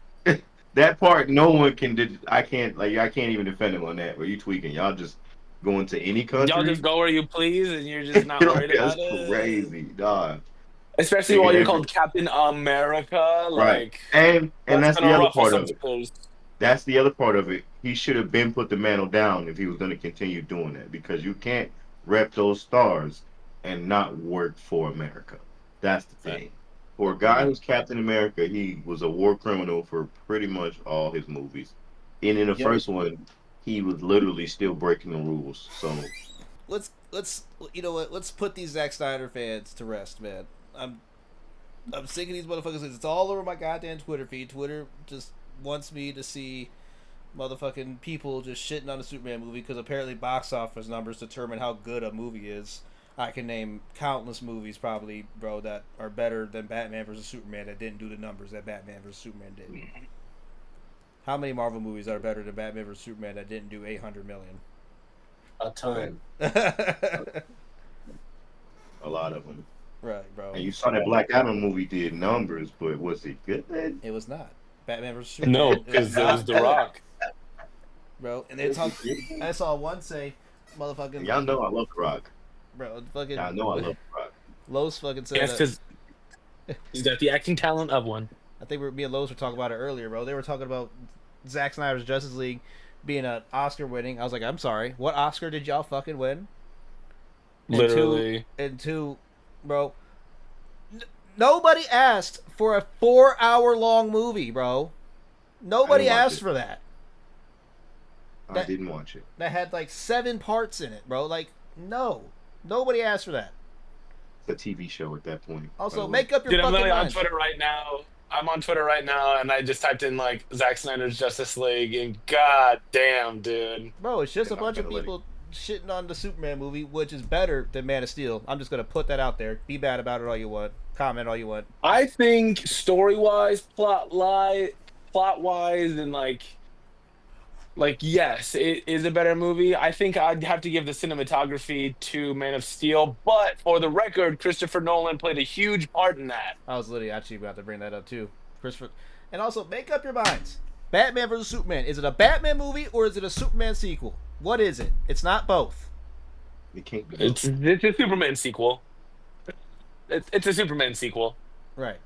that part, no one can. I can't even defend him on that. Where you tweaking? Y'all just going to any Y'all just country? go where you please, and you're just not Like, worried that's about it. crazy, dog. Especially Nigga, while you're called Captain America, right, like and that's that's gonna the other ruffle part some of it. feathers. That's the other part of it. He should have been put the mantle down if he was going to continue doing that because you can't rep those stars and not work for America. That's the Fact. thing. For a guy who's Captain America, he was a war criminal for pretty much all his movies. And in the Yep. first one, he was literally still breaking the rules. So Let's you know what? Let's put these Zack Snyder fans to rest, man. I'm sick of these motherfuckers. It's all over my goddamn Twitter feed. Twitter just wants me to see motherfucking people just shitting on a Superman movie because apparently box office numbers determine how good a movie is. I can name countless movies probably, bro, that are better than Batman vs Superman that didn't do the numbers that Batman vs Superman did. How many Marvel movies are better than Batman vs Superman that didn't do 800 million? A ton. a lot of them. Right, bro. And you saw that Black Adam movie did numbers, but was it good? It was not. Batman vs No, Superman. It was because it was not The good, Rock. bro. And they talk. I saw one say, motherfucking. Y'all know I love The Rock. Bro, fucking. Y'all know I love The Rock. Lowe's fucking said. Yes, because he's got the acting talent of one. I think me and Lowe's were talking about it earlier, bro. They were talking about Zack Snyder's Justice League being an Oscar winning. I was like, I'm sorry, what Oscar did y'all fucking win? Literally. And two, bro. Nobody asked for a 4-hour long movie, bro. Nobody asked for that. I didn't watch it. That had like 7 parts in it, bro. Like, no. Nobody asked for that. It's a TV show at that point. Also, make up your Dude, I'm fucking literally on mind. Twitter right now. I'm on Twitter right now, and I just typed in like Zack Snyder's Justice League, and god damn, dude. Bro, it's just a And I'm bunch of gonna let people shitting on the Superman movie, which is better than Man of Steel. I'm just gonna put that out there. Be bad about it all you want. Comment all you want. I think story-wise, plot-wise, and like yes, it is a better movie. I think I'd have to give the cinematography to Man of Steel, but for the record, Christopher Nolan played a huge part in that. I was literally actually about to bring that up too, Christopher. And also, make up your minds. Batman vs Superman. Is it a Batman movie or is it a Superman sequel? What is it? It's not both. It can't be. It's a Superman sequel. It's a Superman sequel. Right.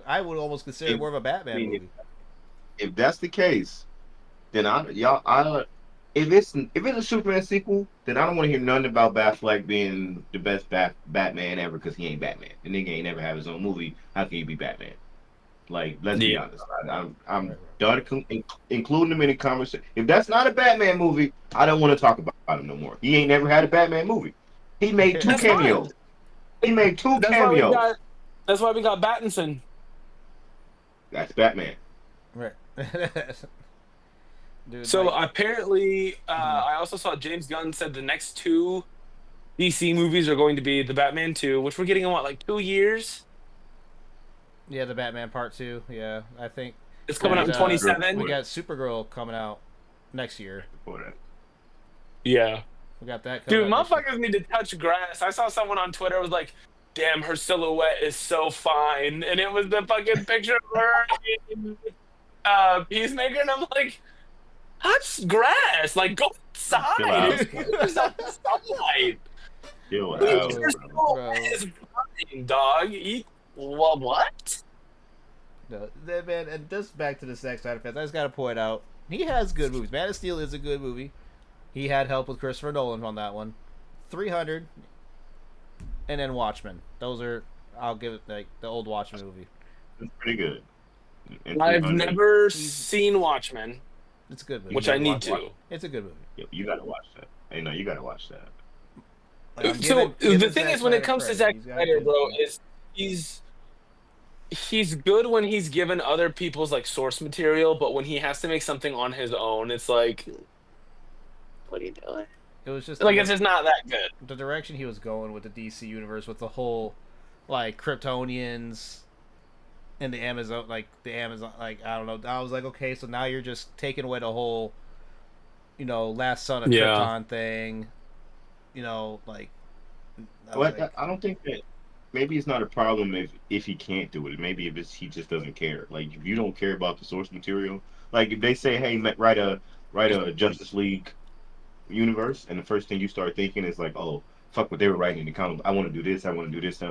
I would almost consider it more of a Batman movie. If that's the case, then if it's a Superman sequel, then I don't want to hear nothing about Batfleck being the best Batman ever because he ain't Batman. The nigga ain't never have his own movie. How can he be Batman? Like, let's be honest. I'm done including him in the conversation. If that's not a Batman movie, I don't want to talk about him no more. He ain't never had a Batman movie. He made 2 cameos. He made 2 cameos. That's why we got Battinson. That's Batman. Right. Dude, So like, apparently, I also saw James Gunn said the next 2 DC movies are going to be the Batman 2, which we're getting in what, like 2 years? yeah, the Batman Part 2. Yeah, I think It's coming out in 27. we got Supergirl coming out next year. Before that. Yeah. We got that coming Dude, out next year. motherfuckers need to touch grass. I saw someone on Twitter was like, damn, her silhouette is so fine. And it was the fucking picture of her in Peacemaker. And I'm like, touch grass. Like, go outside. It's not the sunlight. Chill out, Your bro. silhouette is fine, dog. What? No, man, and just back to the Zack Snyder fans, I just gotta point out he has good movies. Man of Steel is a good movie. He had help with Christopher Nolan on that one. 300, and then Watchmen. Those are, I'll give it like the old Watchmen movie. It's pretty good. And I've 300. never seen Watchmen, It's a good movie. which I need to. It's a good movie. You gotta watch that. Hey, no, you gotta watch that. Like, I'm So giving the thing Zack is, when it Snyder comes to credit. Zack He's got Snyder, good bro, movies. is he's good when he's given other people's like source material, but when he has to make something on his own, it's like, what are you doing? It was just Like it's just not that good. the direction he was going with the DC universe, with the whole like Kryptonians and the Amazon, like I don't know. I was like, okay, so now you're just taking away the whole, last son of Yeah. Krypton thing. Like I don't think that. Maybe it's not a problem if he can't do it. Maybe if he just doesn't care. Like if you don't care about the source material, like if they say, "Hey, write a Justice League universe," and the first thing you start thinking is like, "Oh, fuck what they were writing in the comic. I want to do this. I want to do this."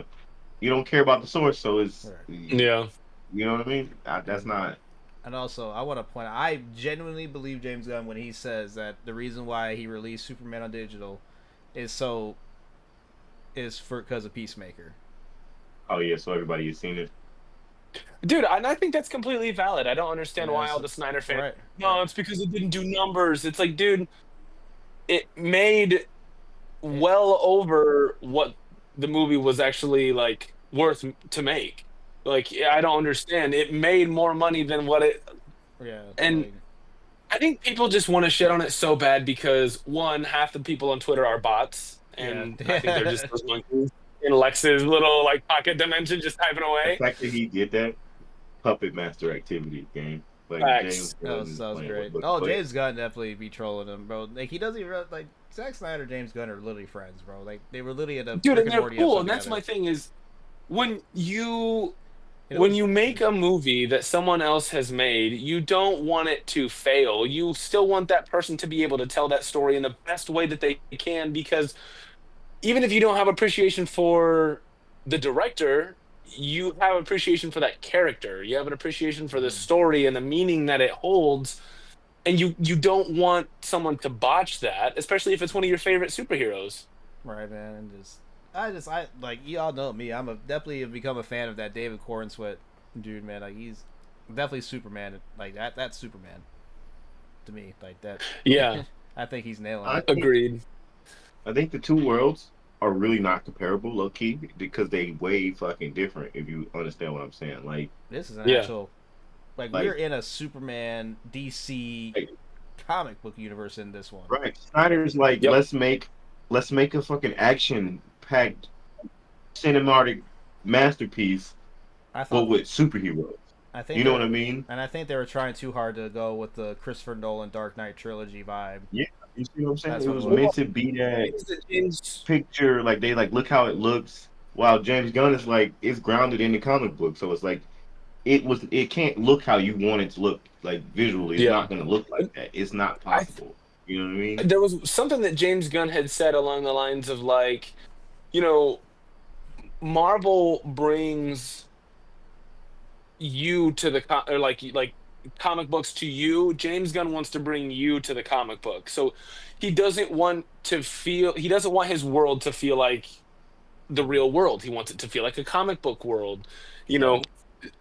You don't care about the source, so it's Yeah. you know what I mean. That's not. And also, I want to point out, I genuinely believe James Gunn when he says that the reason why he released Superman on digital is because of Peacemaker. Oh yeah, so everybody has seen it. Dude, and I think that's completely valid. I don't understand why all the Snyder fans. Right. No, it's because it didn't do numbers. It's like, dude, it made well over what the movie was actually like worth to make. Like, I don't understand. It made more money than what it. Yeah. And like, I think people just want to shit on it so bad because one, half the people on Twitter are bots, and Yeah. I think they're just those monkeys in Lex's little like pocket dimension, just typing The away. fact that he did that puppet master activity game, like Facts. James that Gunn was playing great. with Oh, players. James Gunn definitely be trolling him, bro. Like he doesn't even like Zack Snyder, James Gunn are literally friends, bro. Like they were literally in a Dude, Rick and and they're Morty cool, episode and that's together. my thing is when you It when was- you make a movie that someone else has made, you don't want it to fail. You still want that person to be able to tell that story in the best way that they can, because even if you don't have appreciation for the director, you have appreciation for that character. You have an appreciation for the story and the meaning that it holds. And you don't want someone to botch that, especially if it's one of your favorite superheroes. Right, man. And I like y'all know me. I'm definitely have become a fan of that David Corenswet dude, man. Like he's definitely Superman. Like that's Superman to me. Like that. Yeah, I think he's nailing I it. think, agreed. I think the two worlds are really not comparable, low key, because they way fucking different. If you understand what I'm saying, like This is an Yeah. actual like we're in a Superman DC Like- comic book universe in this one. right, Snyder's like Yep. let's make a fucking action packed cinematic masterpiece, I but thought with superheroes. I think You know they- what I mean? And I think they were trying too hard to go with the Christopher Nolan Dark Knight trilogy vibe. You see what I'm saying? That's It what was it was. meant to be that Is that James? picture, like they like look how it looks. While James Gunn is like it's grounded in the comic book, so it's like it can't look how you want it to look. Like visually, it's Yeah. not gonna look like that. It's not possible. You know what I mean? There was something that James Gunn had said along the lines of like, you know, Marvel brings you to the or like comic books to you. James Gunn wants to bring you to the comic book. So he doesn't want his world to feel like the real world. He wants it to feel like a comic book world. You know,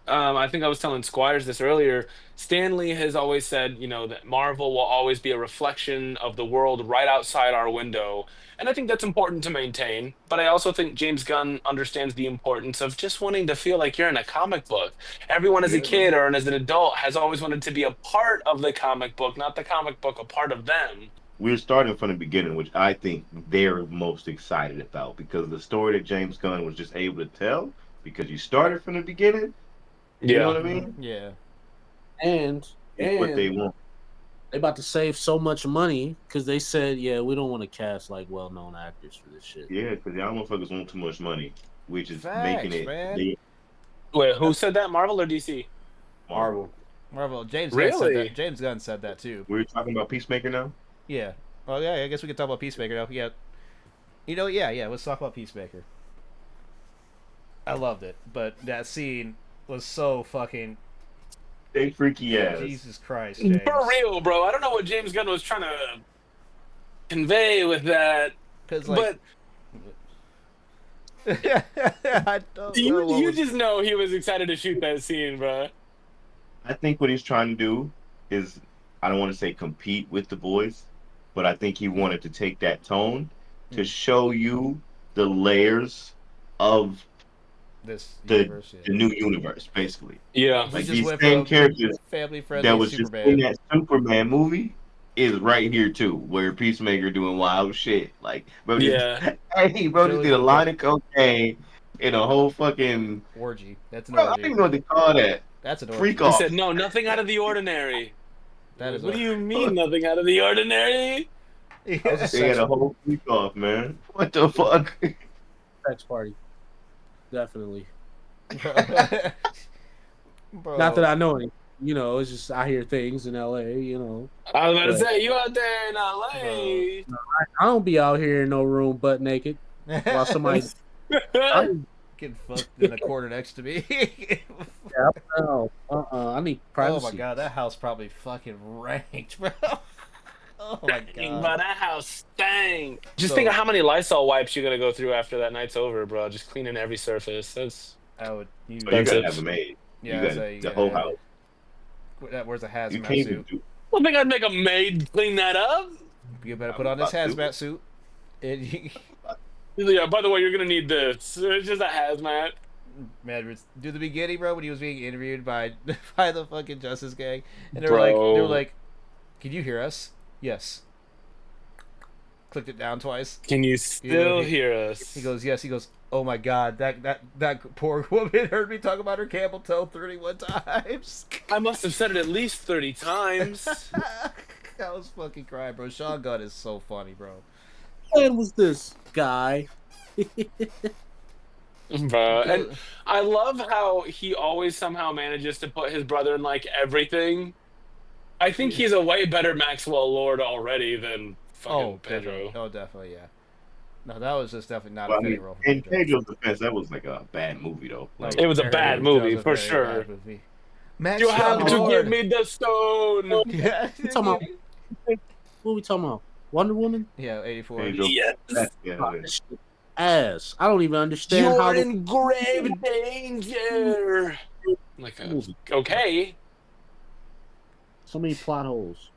I think I was telling Squires this earlier. Stanley has always said, that Marvel will always be a reflection of the world right outside our window. And I think that's important to maintain. But I also think James Gunn understands the importance of just wanting to feel like you're in a comic book. Everyone as a kid or as an adult has always wanted to be a part of the comic book, not the comic book a part of them. We're starting from the beginning, which I think they're most excited about because the story that James Gunn was just able to tell, because you started from the beginning. You know what I mean? Yeah. And It's what they want. they about to save so much money because they said, yeah, we don't want to cast like well-known actors for this shit. Yeah, because y'all motherfuckers want too much money, which is Facts, making it. man. Wait, who said that? Marvel or DC? Marvel. Marvel. James Gunn Really? said that. James Gunn said that too. We're talking about Peacemaker now. Yeah. Well, yeah. I guess we could talk about Peacemaker now. Yeah. Yeah. Let's talk about Peacemaker. I loved it, but that scene was so fucking They freaky ass. Jesus Christ, James. For real, bro. I don't know what James Gunn was trying to convey with that, Because but I don't know what you was- just know he was excited to shoot that scene, bro. I think what he's trying to do is, I don't want to say compete with the boys, but I think he wanted to take that tone to show you the layers of this the universe. the new universe, basically. Yeah. We Like just these went same from characters family that friendly was just in Superman. that Superman movie is right here too, where Peacemaker doing wild shit. Like, bro, just Yeah. hey, bro, just Totally did a fucked line up. of cocaine in a whole fucking. Orgy. That's an Bro, I don't orgy. even know what they call that. That's an Freak orgy. He off. said, "No, nothing out of the ordinary." That is What do a. you mean, nothing out of the ordinary? That was a Yeah. They had sex, a whole freak off, man. What the fuck? sex party. Definitely. Bro. Not that I know any. You know, it's just I hear things in LA. You know, I was about to But- say, you out there in LA. I don't be out here in no room butt naked while somebody. Getting fucked in the corner next to me. No, I need privacy. Oh my god, that house probably fucking ranked, bro. Oh my Dang, god. but that house stank. Just So- think of how many Lysol wipes you're gonna go through after that night's over, bro. Just cleaning every surface. That's I would. You, Oh, you That's gotta it. have a maid. yeah, you I'd gotta say the whole house. Where's a You hazmat can't even suit? do. I think I'd make a maid clean that up. You better put on this hazmat suit. And you, Yeah, by the way, you're gonna need this. It's just a hazmat. man, do the beginning, bro, when he was being interviewed by by the fucking Justice Gang, and they Bro. were like, "Can you hear us?" Yes. Clicked it down twice. Can you still hear us? He goes, "Yes." He goes, "Oh my god, that poor woman heard me talk about her camel toe 31 times." I must have said it at least 30 times. I was fucking crying, bro. Sean Gunn is so funny, bro. When was this guy? Bro, and I love how he always somehow manages to put his brother in like everything. I think he's a way better Maxwell Lord already than fucking Pedro. Definitely. Oh, definitely, yeah. No, that was just definitely not Well, a I fitting mean, role for in Pedro. Pedro's defense, that was like a bad movie though. Like, It was a Very- bad that movie, was a for very sure. bad movie. You Maxwell have to Lord. give me the stone. Yeah. You talking about? What are we talking about? Wonder Woman? Yeah, 84. Pedro, Yes. yeah, Oh, this shit ass. I don't even understand how You're the in grave danger. Like, okay. so many plot holes.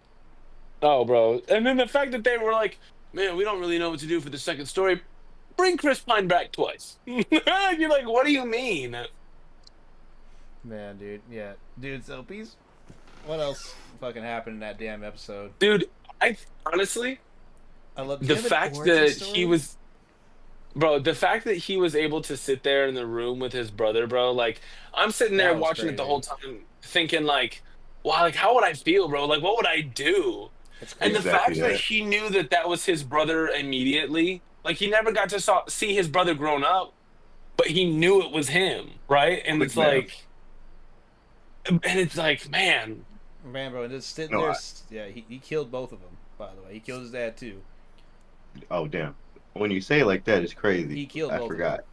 Oh, bro. And then the fact that they were like, man, we don't really know what to do for the second story. Bring Chris Pine back twice. You're like, what do you mean? Man, dude. Yeah. Dude, so peace. What else fucking happened in that damn episode? Dude, I honestly, I love the fact that he was, bro, the fact that he was able to sit there in the room with his brother, bro, like, I'm sitting there That was watching it the crazy. whole time thinking, like, wow, like, how would I feel, bro? Like, what would I do? It's And the Exactly fact that that. he knew that that was his brother immediately, like, he never got to see his brother grown up, but he knew it was him, right? And it's like, man, Man, bro, just sitting No, there. Yeah, he killed both of them, by the way. He killed his dad, too. Oh damn! When you say it like that, it's crazy. He killed I both of forgot. them.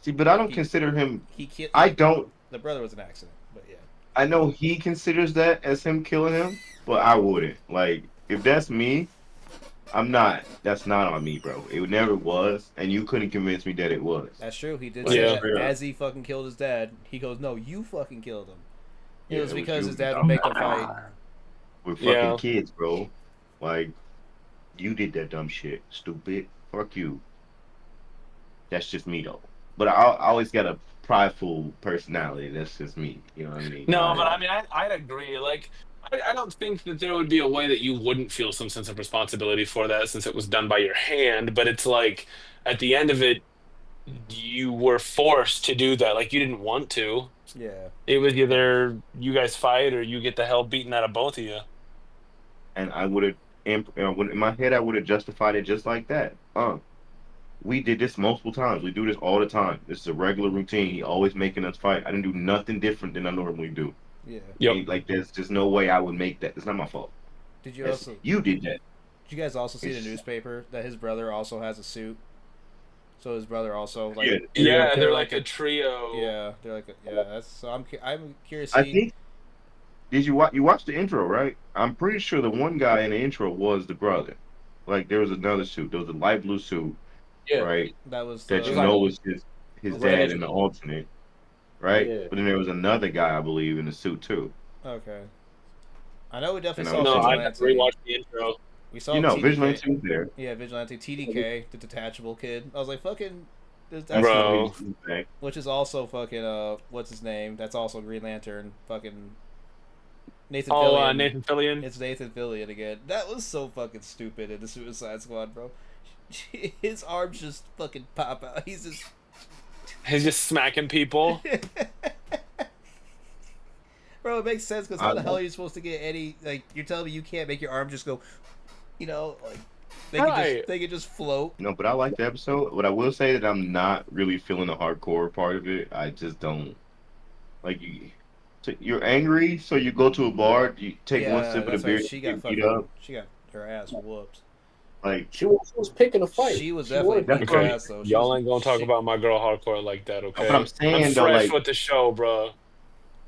See, but I don't He- consider him. He killed. I don't. The brother was an accident, but yeah. I know he considers that as him killing him, but I wouldn't. Like, if that's me, I'm not. That's not on me, bro. It never was, and you couldn't convince me that it was. That's true. He did Like, say Yeah. that straight up. as he fucking killed his dad. He goes, "No, you fucking killed him." It Yeah, was it was because you, his dad would dumb make them fight. We're fucking Yeah. kids, bro. Like, you did that dumb shit, stupid. Fuck you. That's just me though. But I always got a prideful personality. That's just me. You know what I mean? no, but I mean, I'd agree. Like, I don't think that there would be a way that you wouldn't feel some sense of responsibility for that since it was done by your hand. But it's like, at the end of it, you were forced to do that. Like, you didn't want to. Yeah. It was either you guys fight or you get the hell beaten out of both of you. And I would have, in my head, I would have justified it just like that. We did this multiple times. We do this all the time. This is a regular routine. He always making us fight. I didn't do nothing different than I normally do. Yeah. Yep. Like, there's just no way I would make that. It's not my fault. Did you That's- also? you did that. Did you guys also see the newspaper that his brother also has a suit? So his brother also like. Yeah. Yeah, they're like like a trio. Yeah, they're like yeah. That's so I'm curious. I think. Did you watch the intro, right? I'm pretty sure the one guy in the intro was the brother. Like, there was another suit. There was a light blue suit, Yeah. right? that was That you like- know was his dad in the alternate, right? Yeah. But then there was another guy, I believe, in the suit too. Okay. I know we definitely And I saw was No, I Vigilante. rewatched the intro. We saw You know, TDK. Vigilante was there. Yeah, Vigilante TDK, the detachable kid. I was like, fucking That's Bro. which is also fucking what's his name? That's also Green Lantern. Fucking Nathan Fillion. Nathan Fillion. It's Nathan Fillion again. That was so fucking stupid in the Suicide Squad, bro. His arms just fucking pop out. He's just smacking people. Bro, it makes sense because how the hell are you supposed to get any? Like, you're telling me you can't make your arm just go, like they could just float. No, but I like the episode. What I will say that I'm not really feeling the hardcore part of it. I just don't like you. You're angry, so you go to a bar, you take one sip of the beer, she got beat up. She got her ass whooped. Like she was picking a fight. She was definitely beating her ass though. Y'all ain't gonna talk about my girl hardcore like that, okay? But I'm saying though, fresh like with the show, bro.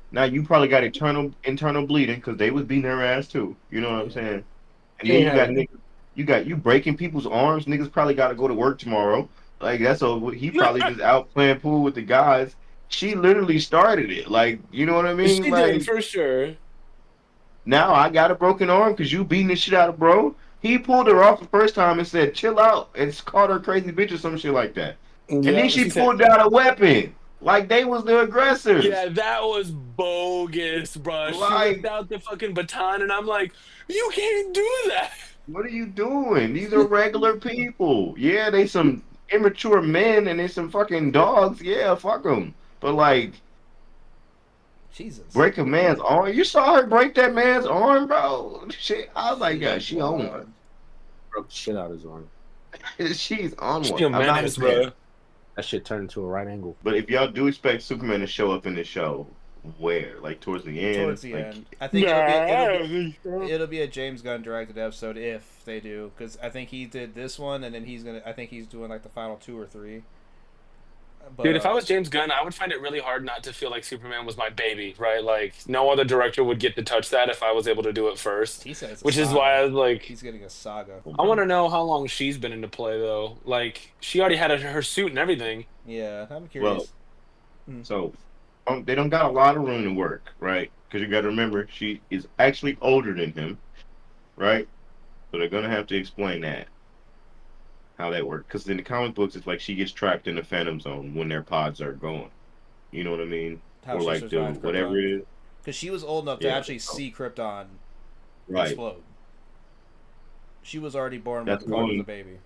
Now you probably got internal bleeding because they was beating her ass too. You know what I'm saying? And then you got you breaking people's arms. Niggas probably got to go to work tomorrow. Like that's over. He probably just out playing pool with the guys. She literally started it. Like, you know what I mean? She like, did for sure. Now I got a broken arm because you beating the shit out of bro. He pulled her off the first time and said, "Chill out," and called her crazy bitch or some shit like that. Yeah, and then she pulled out a weapon. Like they was the aggressors. Yeah, that was bogus, bro. She whipped out the fucking baton, and I'm like, you can't do that. What are you doing? These are regular people. Yeah, they some immature men and they some fucking dogs. Yeah, fuck them. But like, Jesus, break a man's arm. You saw her break that man's arm, bro. Shit, I was like, yeah, she on one. Broke the shit out of his arm. She's on one. She a menace, bro. That shit turned into a right angle. But if y'all do expect Superman to show up in the show, where? Like towards the end? Towards the end. I think it'll be a James Gunn directed episode if they do, because I think he did this one, and then I think he's doing like the final 2 or 3. But, dude, if I was James Gunn, I would find it really hard not to feel like Superman was my baby, right? Like, no other director would get to touch that if I was able to do it first. He says which is why I was like... He's getting a saga. I want to know how long she's been into play, though. Like, she already had her suit and everything. Yeah, I'm curious. Well, so, they don't got a lot of room to work, right? Because you got to remember, she is actually older than him, right? So they're going to have to explain that. How that works, because in the comic books, it's like she gets trapped in the Phantom Zone when their pods are going. You know what I mean? Or like whatever it is. Because she was old enough to actually see Krypton explode. She was already born with the baby.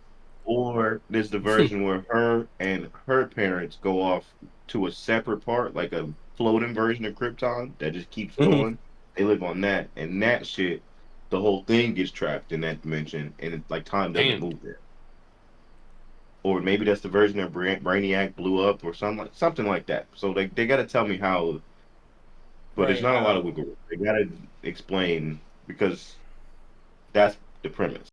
Or there's the version where her and her parents go off to a separate part, like a floating version of Krypton that just keeps going. They live on that, and that shit, the whole thing gets trapped in that dimension, and it's like time doesn't move there. Or maybe that's the version that Brainiac blew up or something like that. So they got to tell me how, but there's not a lot of wiggle room. They got to explain because that's the premise.